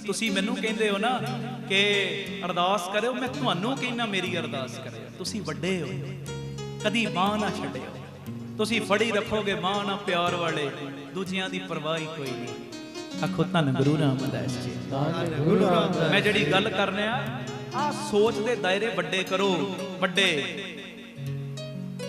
ਤੁਸੀਂ ਮੈਨੂੰ ਕਹਿੰਦੇ ਹੋ ਨਾ ਕਿ ਅਰਦਾਸ ਕਰਿਓ, ਮੈਂ ਤੁਹਾਨੂੰ ਕਹਿੰਦਾ ਮੇਰੀ ਅਰਦਾਸ ਕਰਿਓ। ਤੁਸੀਂ ਵੱਡੇ ਹੋ, ਕਦੀ ਬਾਂਹ ਨਾ ਛੱਡਿਓ। ਤੁਸੀਂ ਫੜੀ ਰੱਖੋਗੇ ਬਾਂਹ ਨਾ ਪਿਆਰ ਵਾਲੇ, ਦੂਜਿਆਂ ਦੀ ਪਰਵਾਹ ਹੀ ਕੋਈ ਨਹੀਂ। ਆਖੋ ਧੰਨ ਗੁਰੂ ਰਾਮਦਾਸ ਜੀ। ਧੰਨ ਗੁਰੂ ਰਾਮਦਾਸ। ਮੈਂ ਜਿਹੜੀ ਗੱਲ ਕਰਨਿਆ, ਆ ਸੋਚ ਦੇ ਦਾਇਰੇ ਵੱਡੇ ਕਰੋ। ਵੱਡੇ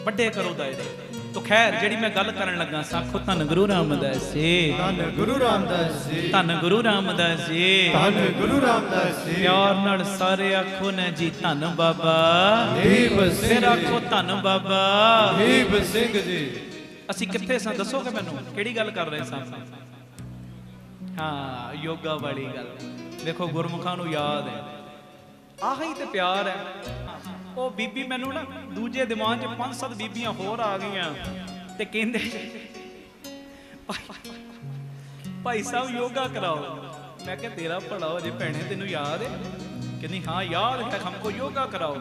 ਵੱਡੇ ਕਰੋ ਦਾਇਰੇ। ਤੋ ਖੈਰ ਜਿਹੜੀ ਮੈਂ ਗੱਲ ਕਰਨ ਲੱਗਾ ਸਾਖੋ ਧੰਨ ਗੁਰੂ ਰਾਮਦਾਸ ਜੀ, ਧੰਨ ਗੁਰੂ ਰਾਮਦਾਸ ਜੀ, ਧੰਨ ਗੁਰੂ ਰਾਮਦਾਸ ਜੀ, ਧੰਨ ਗੁਰੂ ਰਾਮਦਾਸ ਜੀ। ਪਿਆਰ ਨਾਲ ਸਾਰੇ ਆਖੋ ਨਾ ਜੀ ਧੰਨ ਬਾਬਾ ਦੀਪ ਸਿੰਘ ਫਿਰ ਆਖੋ ਧੰਨ ਬਾਬਾ ਦੀਪ ਸਿੰਘ ਜੀ। ਅਸੀਂ ਕਿੱਥੇ ਸਾਂ ਦੱਸੋਗੇ ਮੈਨੂੰ? ਕਿਹੜੀ ਗੱਲ ਕਰ ਰਹੇ ਸਾਂ? ਹਾਂ, ਯੋਗਾ ਵਾਲੀ ਗੱਲ। ਦੇਖੋ ਗੁਰਮੁਖਾਂ ਨੂੰ ਯਾਦ ਹੈ, ਆਹੀ ਤੇ ਪਿਆਰ ਹੈ। ਉਹ ਬੀਬੀ ਮੈਨੂੰ ਨਾ ਦੂਜੇ ਦੀਵਾਨ 'ਚ 5-7 ਬੀਬੀਆਂ ਹੋਰ ਆ ਗਈਆਂ ਤੇ ਕਹਿੰਦੇ ਭਾਈ ਸਾਹਿਬ ਯੋਗਾ ਕਰਾਓ। ਮੈਂ ਕਿਹਾ ਤੇਰਾ ਭਲਾ ਹੋ ਜੇ ਭੈਣੇ, ਤੈਨੂੰ ਯਾਦ ਹੈ? ਕਹਿੰਦੀ ਹਾਂ ਯਾਦ ਹੈ, ਹਮਕੋ ਯੋਗਾ ਕਰਾਓ।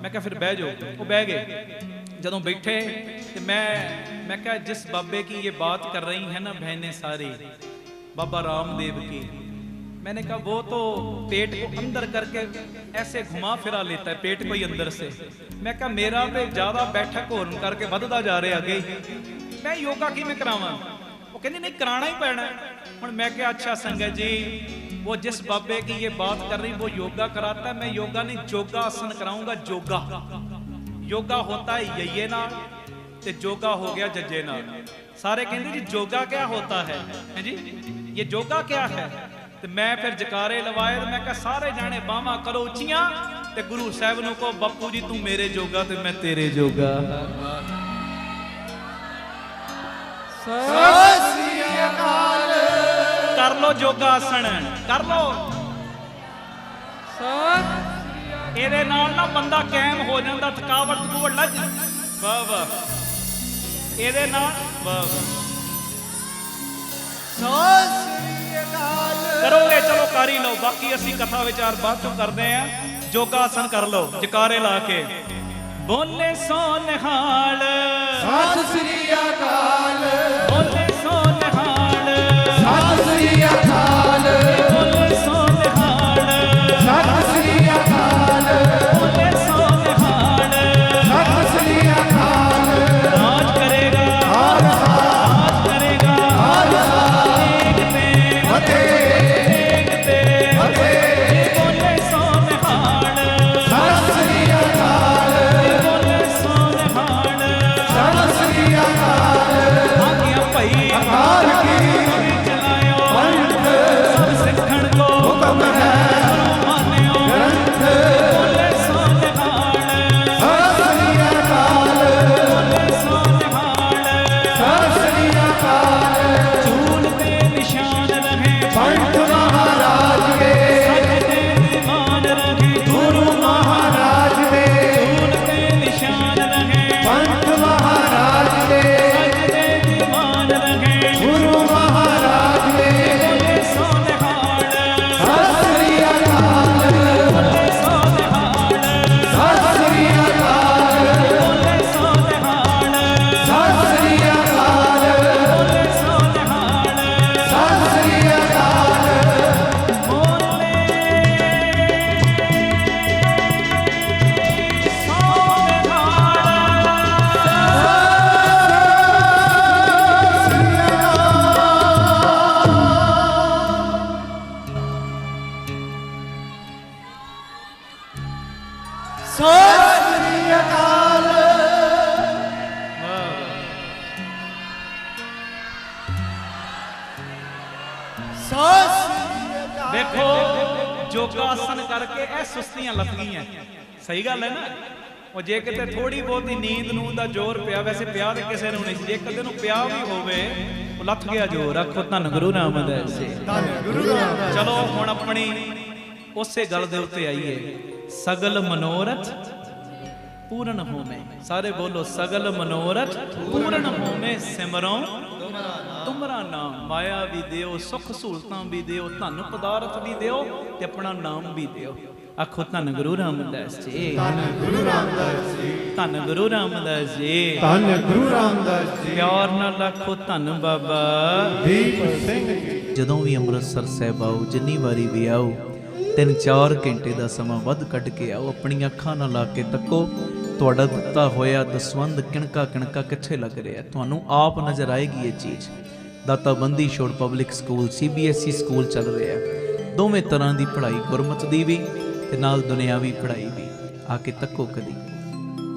ਮੈਂ ਕਿਹਾ ਫਿਰ ਬਹਿ ਜਾਓ। ਉਹ ਬਹਿ ਗਏ। ਜਦੋਂ ਬੈਠੇ ਤੇ मैं कहा जिस बाबे की ये बात कर रही है ना बहनें सारी, बाबा रामदेव की, मैंने कहा वो तो पेट को अंदर करके ऐसे घुमा फिरा लेता है, पेट को ही अंदर से। मैं कहा मेरा तो ज्यादा बैठक होने करके बढ़ता जा रहा है अगे, मैं योगा किवें करावां? वो कहंदी नहीं कराना ही पैना। हुण मैं कहा अच्छा संगत जी, वो जिस बाबे की ये बात कर रही वो योगा कराता है, मैं योगा नहीं जोगा आसन कराऊंगा। जोगा योगा होता है ये नाल ते जोगा हो गया जज्जे नाल। सारे कहते जी जोगा क्या होता है जी, ये जोगा क्या है? ते मैं फिर जकारे लवाए तो मैं कहा सारे जाने बावां करो उचियां ते गुरु साहब नूं कहो बापू जी तू मेरे जोगा ते मैं तेरे जोगा। सत श्री अकाल। कर लो जोगा आसन, कर लो। ਇਹਦੇ ਨਾਲ ਨਾ ਬੰਦਾ ਕਾਇਮ ਹੋ ਜਾਂਦਾ, ਥਕਾਵਟ ਥਕੂਵਟ ਲੱਜ। ਵਾਹ ਵਾਹ, ਇਹਦੇ ਨਾਲ ਵਾਹ ਵਾਹ। ਸਤ ਸ੍ਰੀ ਅਕਾਲ। ਕਰੋਗੇ ਚਲੋ ਕਰ ਹੀ ਲਓ, ਬਾਕੀ ਅਸੀਂ ਕਥਾ ਵਿਚਾਰ ਬਾਅਦ ਚੋਂ ਕਰਦੇ ਆਂ। ਜੋਗਾ ਆਸਨ ਕਰ ਲਓ ਜਕਾਰੇ ਲਾ ਕੇ। ਬੋਲੇ ਸੋ ਨਿਹਾਲ ਸਤ ਸ੍ਰੀ ਅਕਾਲ। ਬੋਲੇ ਸੋ ਨਿਹਾਲ ਸਤ ਸ੍ਰੀ ਅਕਾਲ। ਬੋਲੇ ਸੋ ਨਿਹਾਲ ਸਤ ਸ੍ਰੀ ਅਕਾਲ। ਬੋਲੇ ਸੋ ਨਿਹਾਲ ਸਤ ਸ੍ਰੀ ਅਕਾਲ। ਰਾਜ ਕਰੇਗਾ ਹਰ ਰਾਜ ਕਰੇਗਾ ਹਰ ਦੇਖਤੇ ਫਤਿਹ ਦੇਖਤੇ ਫਤਿਹ। ਬੋਲੇ ਸੋ ਨਿਹਾਲ ਸਤ ਸ੍ਰੀ ਅਕਾਲ। ਬੋਲੇ ਸੋ ਨਿਹਾਲ ਸਤ ਸ੍ਰੀ ਅਕਾਲ। ਆਗਿਆ ਭਈ ਅਕਾਲ ਕੀ ਚਲਾਇਓ ਪੰਥ ਸਭ ਸਿੱਖਣ ਕੋ ਹੁਕਮ ਹੈ ਮਾਨਿਓ। ਗ੍ਰੰਥ। ਬੋਲੇ ਸੋ ਨਿਹਾਲ ਸਤ ਸ੍ਰੀ ਅਕਾਲ। ਬੋਲੇ ਸੋ ਨਿਹਾਲ ਸਤ ਸ੍ਰੀ ਅਕਾਲ। ਚੂਲ ਤੇ ਨਿਸ਼ਾਨ ਰਹੇ ਪੰਥ ਮਹਾਰਾਜ ਦੇ ਸਜਦੇ ਦੀਵਾਨ ਰਹੇ ਗੁਰੂ ਮਹਾਰਾਜ ਦੇ ਚੂਲ ਤੇ ਨਿਸ਼ਾਨ ਰਹੇ ਪੰਥ ਮਹਾਰਾਜ ਦੇ ਸਜਦੇ ਦੀਵਾਨ ਰਹੇ ਗੁਰੂ ਮਹਾਰਾਜ ਦੇ ਬੋਲੇ ਸੋ ਨਿਹਾਲ ਸਤ ਸ੍ਰੀ ਅਕਾਲ। ਬੋਲੇ ਸੋ ਨਿਹਾਲ ਸਤ ਸ੍ਰੀ ਅਕਾਲ। ਬੋਲੇ ਸੋ ਨਿਹਾਲ ਸਤ ਸ੍ਰੀ ਅਕਾਲ। ਬੋਲੇ ਸੋ ਨਿਹਾਲ ਸਤ ਸ੍ਰੀ ਅਕਾਲ। ਬੋਲੇ ਸੋ ਸਤ ਸ੍ਰੀ ਅਕਾਲ। ਸਤ ਸ੍ਰੀ ਅਕਾਲ। देखो योगासन करके ए सुस्तियां लथ गईयां। सही गल है ना। ਉਹ ਜੇ ਕਿਤੇ ਥੋੜੀ ਬਹੁਤੀ ਨੀਂਦ ਨੂੰ ਦਾ ਜ਼ੋਰ ਪਿਆ, ਵੈਸੇ ਪਿਆ ਤੇ ਕਿਸੇ ਨੂੰ ਨਹੀਂ ਸੀ, ਜੇ ਕਦੇ ਨੂੰ ਪਿਆ ਵੀ ਹੋਵੇ ਉਹ ਲੱਥ ਗਿਆ ਜ਼ੋਰ। ਆਖੋ ਧੰਨ ਗੁਰੂ ਰਾਮਦਾਸ ਜੀ। ਧੰਨ ਗੁਰੂ ਰਾਮਦਾਸ। ਚਲੋ ਹੁਣ ਆਪਣੀ ਉਸੇ ਗੱਲ ਦੇ ਉੱਤੇ ਆਈਏ। ਸਗਲ ਮਨੋਰਥ ਪੂਰਨ ਹੋਵੇ। ਸਾਰੇ ਬੋਲੋ ਸਗਲ ਮਨੋਰਥ ਪੂਰਨ ਹੋਵੇ। ਸਿਮਰੋ ਤੁਮਰਾ ਨਾਮ। ਮਾਇਆ ਵੀ ਦਿਓ, ਸੁਖ ਸਹੂਲਤਾਂ ਵੀ ਦਿਓ, ਧਨ ਪਦਾਰਥ ਵੀ ਦਿਓ ਤੇ ਆਪਣਾ ਨਾਮ ਵੀ ਦਿਓ। ਆਖੋ ਧੰਨ ਗੁਰੂ ਰਾਮਦਾਸ ਜੀ। ਧੰਨ ਗੁਰੂ ਰਾਮਦਾਸ ਜੀ। ਧੰਨ ਗੁਰੂ ਰਾਮਦਾਸ ਜੀ। ਧੰਨ ਗੁਰੂ ਰਾਮਦਾਸ ਜੀ। ਪਿਆਰ ਨਾਲ ਆਖੋ ਧੰਨ ਬਾਬਾ ਦੀਪ ਸਿੰਘ ਜੀ। ਜਦੋਂ ਵੀ ਅੰਮ੍ਰਿਤਸਰ ਸਾਹਿਬ ਆਓ, ਜਿੰਨੀ ਵਾਰੀ ਵੀ ਆਓ, 3-4 ਘੰਟੇ ਦਾ ਸਮਾਂ ਵੱਧ ਕੱਢ ਕੇ ਆਓ। ਆਪਣੀਆਂ ਅੱਖਾਂ ਨਾਲ ਲਾ ਕੇ ਤੱਕੋ, ਤੁਹਾਡਾ ਦਿੱਤਾ ਹੋਇਆ ਦਸਵੰਧ ਕਿਣਕਾ ਕਿਣਕਾ ਕਿੱਥੇ ਲੱਗ ਰਿਹਾ, ਤੁਹਾਨੂੰ ਆਪ ਨਜ਼ਰ ਆਏਗੀ ਇਹ ਚੀਜ਼। ਦਾਤਾ Bandi Chhor public school CBSE school ਚੱਲ ਰਿਹਾ। ਦੋਵੇਂ ਤਰ੍ਹਾਂ ਦੀ ਪੜ੍ਹਾਈ, ਗੁਰਮਤਿ ਦੀ ਵੀ ਤੇ ਨਾਲ ਦੁਨਿਆਵੀ ਪੜ੍ਹਾਈ ਵੀ। ਆ ਕੇ ਤੱਕੋ ਕਦੀ।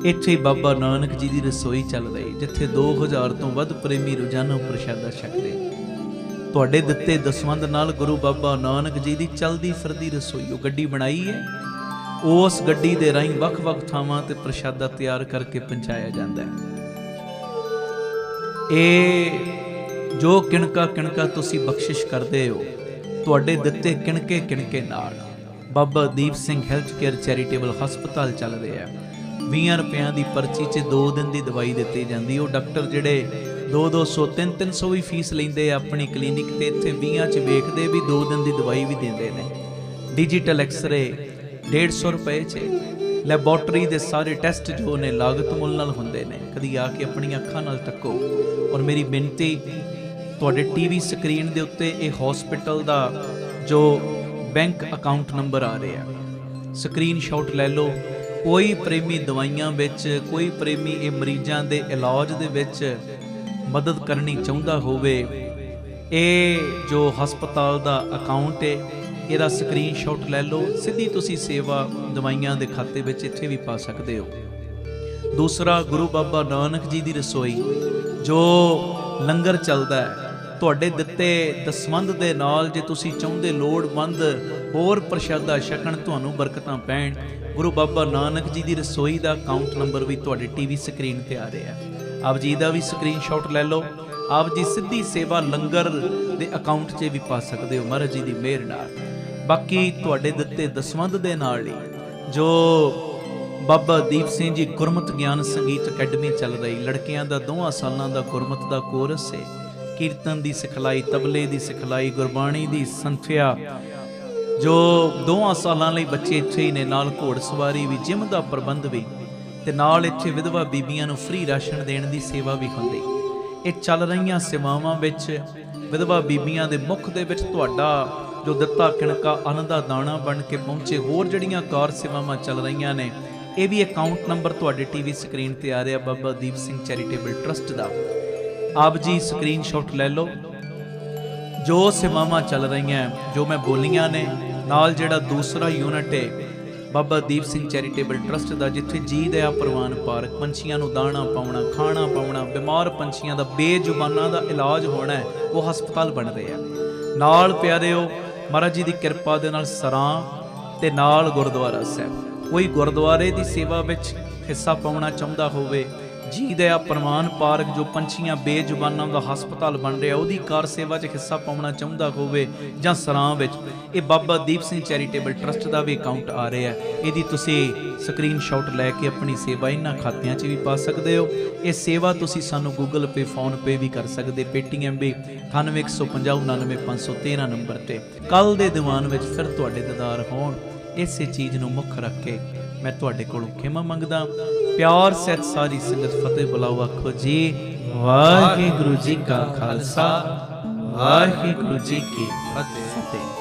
ਇੱਥੇ ਹੀ ਬਾਬਾ ਨਾਨਕ ਜੀ ਦੀ ਰਸੋਈ ਚੱਲ ਰਹੀ, ਜਿੱਥੇ 2000 ਤੋਂ ਵੱਧ ਪ੍ਰੇਮੀ ਰੋਜ਼ਾਨਾ ਪ੍ਰਸ਼ਾਦਾ ਛਕਦੇ। ਤੁਹਾਡੇ ਦਿੱਤੇ ਦਸਵੰਧ ਨਾਲ ਗੁਰੂ ਬਾਬਾ ਨਾਨਕ ਜੀ ਦੀ ਚਲਦੀ ਫਿਰਦੀ ਰਸੋਈ, ਉਹ ਗੱਡੀ ਬਣਾਈ ਹੈ। ਉਸ ਗੱਡੀ ਦੇ ਰਾਹੀਂ ਵੱਖ-ਵੱਖ ਥਾਵਾਂ ਤੇ ਪ੍ਰਸ਼ਾਦਾ ਤਿਆਰ ਕਰਕੇ ਪਹੁੰਚਾਇਆ ਜਾਂਦਾ ਹੈ। ਇਹ ਜੋ ਕਿਣਕਾ ਤੁਸੀਂ ਬਖਸ਼ਿਸ਼ ਕਰਦੇ ਹੋ, ਤੁਹਾਡੇ ਦਿੱਤੇ ਕਿਣਕੇ ਨਾਲ Baba Deep Singh health care charitable ਹਸਪਤਾਲ ਚੱਲ ਰਿਹਾ ਹੈ। 20 ਰੁਪਿਆਂ ਦੀ ਪਰਚੀ 'ਚ 2 ਦਿਨ ਦੀ ਦਵਾਈ ਦਿੱਤੀ ਜਾਂਦੀ। ਉਹ ਡਾਕਟਰ ਜਿਹੜੇ 200 300 ਵੀ ਫੀਸ ਲੈਂਦੇ ਆ ਆਪਣੀ ਕਲੀਨਿਕ ਤੇ, ਇੱਥੇ 20 'ਚ ਵੇਖਦੇ ਵੀ 2 ਦਿਨ ਦੀ ਦਵਾਈ ਵੀ ਦਿੰਦੇ ਨੇ। ਡਿਜੀਟਲ ਐਕਸਰੇ 150 ਰੁਪਏ 'ਚ, ਲੈਬੋਰਟਰੀ ਦੇ ਸਾਰੇ ਟੈਸਟ ਜੋ ਨੇ ਲਾਗਤ ਮੁੱਲ ਨਾਲ ਹੁੰਦੇ ਨੇ। ਕਦੀ ਆ ਕੇ ਆਪਣੀਆਂ ਅੱਖਾਂ ਨਾਲ ਤੱਕੋ। ਔਰ ਮੇਰੀ ਬੇਨਤੀ, ਤੁਹਾਡੇ ਟੀਵੀ ਸਕਰੀਨ ਦੇ ਉੱਤੇ ਇਹ ਹਸਪੀਟਲ ਦਾ ਜੋ ਬੈਂਕ ਅਕਾਊਂਟ ਨੰਬਰ ਆ ਰਿਹਾ, ਸਕਰੀਨਸ਼ਾਟ ਲੈ ਲਓ। ਕੋਈ ਪ੍ਰੇਮੀ ਦਵਾਈਆਂ ਵਿੱਚ, ਕੋਈ ਪ੍ਰੇਮੀ ਇਹ ਮਰੀਜ਼ਾਂ ਦੇ ਇਲਾਜ ਦੇ ਵਿੱਚ ਮਦਦ ਕਰਨੀ ਚਾਹੁੰਦਾ ਹੋਵੇ, ਇਹ ਜੋ ਹਸਪਤਾਲ ਦਾ ਅਕਾਊਂਟ ਹੈ, ਇਹਦਾ ਸਕਰੀਨਸ਼ਾਟ ਲੈ ਲਓ। ਸਿੱਧੀ ਤੁਸੀਂ ਸੇਵਾ ਦਵਾਈਆਂ ਦੇ ਖਾਤੇ ਵਿੱਚ ਇੱਥੇ ਵੀ ਪਾ ਸਕਦੇ ਹੋ। ਦੂਸਰਾ, ਗੁਰੂ ਬਾਬਾ ਨਾਨਕ ਜੀ ਦੀ ਰਸੋਈ ਜੋ ਲੰਗਰ ਚੱਲਦਾ ਹੈ, ਤੁਹਾਡੇ ਦਿੱਤੇ ਦਸਵੰਧ ਦੇ ਨਾਲ ਜੇ ਤੁਸੀਂ ਚਾਹੁੰਦੇ ਲੋੜਵੰਦ ਹੋਰ ਪ੍ਰਸ਼ਾਦਾ ਛਕਣ, ਤੁਹਾਨੂੰ ਬਰਕਤਾਂ ਪੈਣ, ਗੁਰੂ ਬਾਬਾ ਨਾਨਕ ਜੀ ਦੀ ਰਸੋਈ ਦਾ ਅਕਾਊਂਟ ਨੰਬਰ ਵੀ ਤੁਹਾਡੇ ਟੀਵੀ ਸਕਰੀਨ ਤੇ ਆ ਰਿਹਾ। ਆਪ ਜੀ ਦਾ ਵੀ ਸਕਰੀਨਸ਼ਾਟ ਲੈ ਲਓ। ਆਪ ਜੀ ਸਿੱਧੀ ਸੇਵਾ ਲੰਗਰ ਦੇ ਅਕਾਊਂਟ 'ਚ ਵੀ ਪਾ ਸਕਦੇ ਹੋ ਮਹਾਰਾਜ ਜੀ ਦੀ ਮਿਹਰ ਨਾਲ। ਬਾਕੀ ਤੁਹਾਡੇ ਦਿੱਤੇ ਦਸਵੰਧ ਦੇ ਨਾਲ ਹੀ ਜੋ ਬਾਬਾ ਦੀਪ ਸਿੰਘ ਜੀ ਗੁਰਮਤਿ ਗਿਆਨ ਸੰਗੀਤ ਅਕੈਡਮੀ ਚੱਲ ਰਹੀ, ਲੜਕਿਆਂ ਦਾ 2 ਸਾਲਾਂ ਦਾ ਗੁਰਮਤਿ ਦਾ ਕੋਰਸ ਹੈ। ਕੀਰਤਨ ਦੀ ਸਿਖਲਾਈ, ਤਬਲੇ ਦੀ ਸਿਖਲਾਈ, ਗੁਰਬਾਣੀ ਦੀ ਸੰਥਿਆ, ਜੋ 2 ਸਾਲਾਂ ਲਈ ਬੱਚੇ ਇੱਥੇ ਹੀ ਨੇ। ਨਾਲ ਘੋੜ ਸਵਾਰੀ ਵੀ, ਜਿਮ ਦਾ ਪ੍ਰਬੰਧ ਵੀ, ਤੇ ਨਾਲ ਇੱਥੇ ਵਿਧਵਾ ਬੀਬੀਆਂ ਨੂੰ ਫ੍ਰੀ ਰਾਸ਼ਨ ਦੇਣ ਦੀ ਸੇਵਾ ਵੀ ਹੁੰਦੀ। ਇਹ ਚੱਲ ਰਹੀਆਂ ਸੇਵਾਵਾਂ ਵਿੱਚ ਵਿਧਵਾ ਬੀਬੀਆਂ ਦੇ ਮੁੱਖ ਦੇ ਵਿੱਚ ਤੁਹਾਡਾ ਜੋ ਦਿੱਤਾ ਕਿਣਕਾ ਅੰਨ ਦਾ ਦਾਣਾ ਬਣ ਕੇ ਪਹੁੰਚੇ। ਹੋਰ ਜਿਹੜੀਆਂ ਕਾਰ ਸੇਵਾਵਾਂ ਚੱਲ ਰਹੀਆਂ ਨੇ, ਇਹ ਵੀ ਅਕਾਊਂਟ ਨੰਬਰ ਤੁਹਾਡੇ ਟੀਵੀ ਸਕਰੀਨ ਤੇ ਆ ਰਿਹਾ, ਬਾਬਾ ਦੀਪ ਸਿੰਘ ਚੈਰੀਟੇਬਲ ਟਰਸਟ ਦਾ। ਆਪ ਜੀ ਸਕਰੀਨਸ਼ਾਟ ਲੈ ਲਓ। ਜੋ ਸੇਵਾਵਾਂ ਚੱਲ ਰਹੀਆਂ, ਜੋ ਮੈਂ ਬੋਲੀਆਂ ਨੇ, ਨਾਲ ਜਿਹੜਾ ਦੂਸਰਾ ਯੂਨਿਟ ਹੈ ਬਾਬਾ ਦੀਪ ਸਿੰਘ ਚੈਰੀਟੇਬਲ ਟਰਸਟ ਦਾ, ਜਿੱਥੇ ਜੀ ਦਇਆ ਪ੍ਰਵਾਨ ਪਾਰਕ, ਪੰਛੀਆਂ ਨੂੰ ਦਾਣਾ ਪਾਉਣਾ, ਖਾਣਾ ਪਾਉਣਾ, ਬਿਮਾਰ ਪੰਛੀਆਂ ਦਾ, ਬੇਜ਼ੁਬਾਨਾਂ ਦਾ ਇਲਾਜ ਹੋਣਾ ਹੈ, ਉਹ ਹਸਪਤਾਲ ਬਣ ਰਿਹਾ। ਨਾਲ ਪਿਆਰਿਓ, ਮਹਾਰਾਜ ਜੀ ਦੀ ਕਿਰਪਾ ਦੇ ਨਾਲ ਸਰਾਂ ਤੇ ਨਾਲ ਗੁਰਦੁਆਰਾ ਸਾਹਿਬ। ਕੋਈ ਗੁਰਦੁਆਰੇ ਦੀ ਸੇਵਾ ਵਿੱਚ ਹਿੱਸਾ ਪਾਉਣਾ ਚਾਹੁੰਦਾ ਹੋਵੇ, ਜੀ ਦਇਆ ਪ੍ਰਵਾਨ ਪਾਰਕ ਜੋ ਪੰਛੀਆਂ ਬੇਜ਼ੁਬਾਨਾਂ ਦਾ ਹਸਪਤਾਲ ਬਣ ਰਿਹਾ, ਉਹਦੀ ਕਾਰ ਸੇਵਾ 'ਚ ਹਿੱਸਾ ਪਾਉਣਾ ਚਾਹੁੰਦਾ ਹੋਵੇ, ਜਾਂ ਸਰਾਂ ਵਿੱਚ ਇਹ ਬਾਬਾ ਦੀਪ ਸਿੰਘ ਚੈਰੀਟੇਬਲ ਟਰਸਟ ਦਾ ਵੀ ਅਕਾਊਂਟ ਆ ਰਿਹਾ, ਇਹਦੀ ਤੁਸੀਂ ਸਕਰੀਨਸ਼ਾਟ ਲੈ ਕੇ ਆਪਣੀ ਸੇਵਾ ਇਹਨਾਂ ਖਾਤਿਆਂ 'ਚ ਵੀ ਪਾ ਸਕਦੇ ਹੋ। ਇਹ ਸੇਵਾ ਤੁਸੀਂ ਸਾਨੂੰ ਗੂਗਲ ਪੇ, ਫੋਨ ਪੇ ਵੀ ਕਰ ਸਕਦੇ, ਪੇਟੀਐਮ ਵੀ 9815099513 ਨੰਬਰ ਤੇ। ਕੱਲ ਦੇ ਦੀਵਾਨ ਵਿੱਚ ਫਿਰ ਤੁਹਾਡੇ ਦੀਦਾਰ ਹੋਣ, ਇਸੇ ਚੀਜ਼ ਨੂੰ ਮੁੱਖ ਰੱਖ ਕੇ ਮੈਂ ਤੁਹਾਡੇ ਕੋਲੋਂ ਖਿਮਾ ਮੰਗਦਾ। ਪਿਆਰ ਸਹਿਤ ਸਾਰੀ ਸੰਗਤ ਫਤਿਹ ਬੁਲਾਓ। ਆਖੋ ਜੀ ਵਾਹਿਗੁਰੂ ਜੀ ਕਾ ਖਾਲਸਾ, ਵਾਹਿਗੁਰੂ ਜੀ ਕੀ ਫਤਿਹ।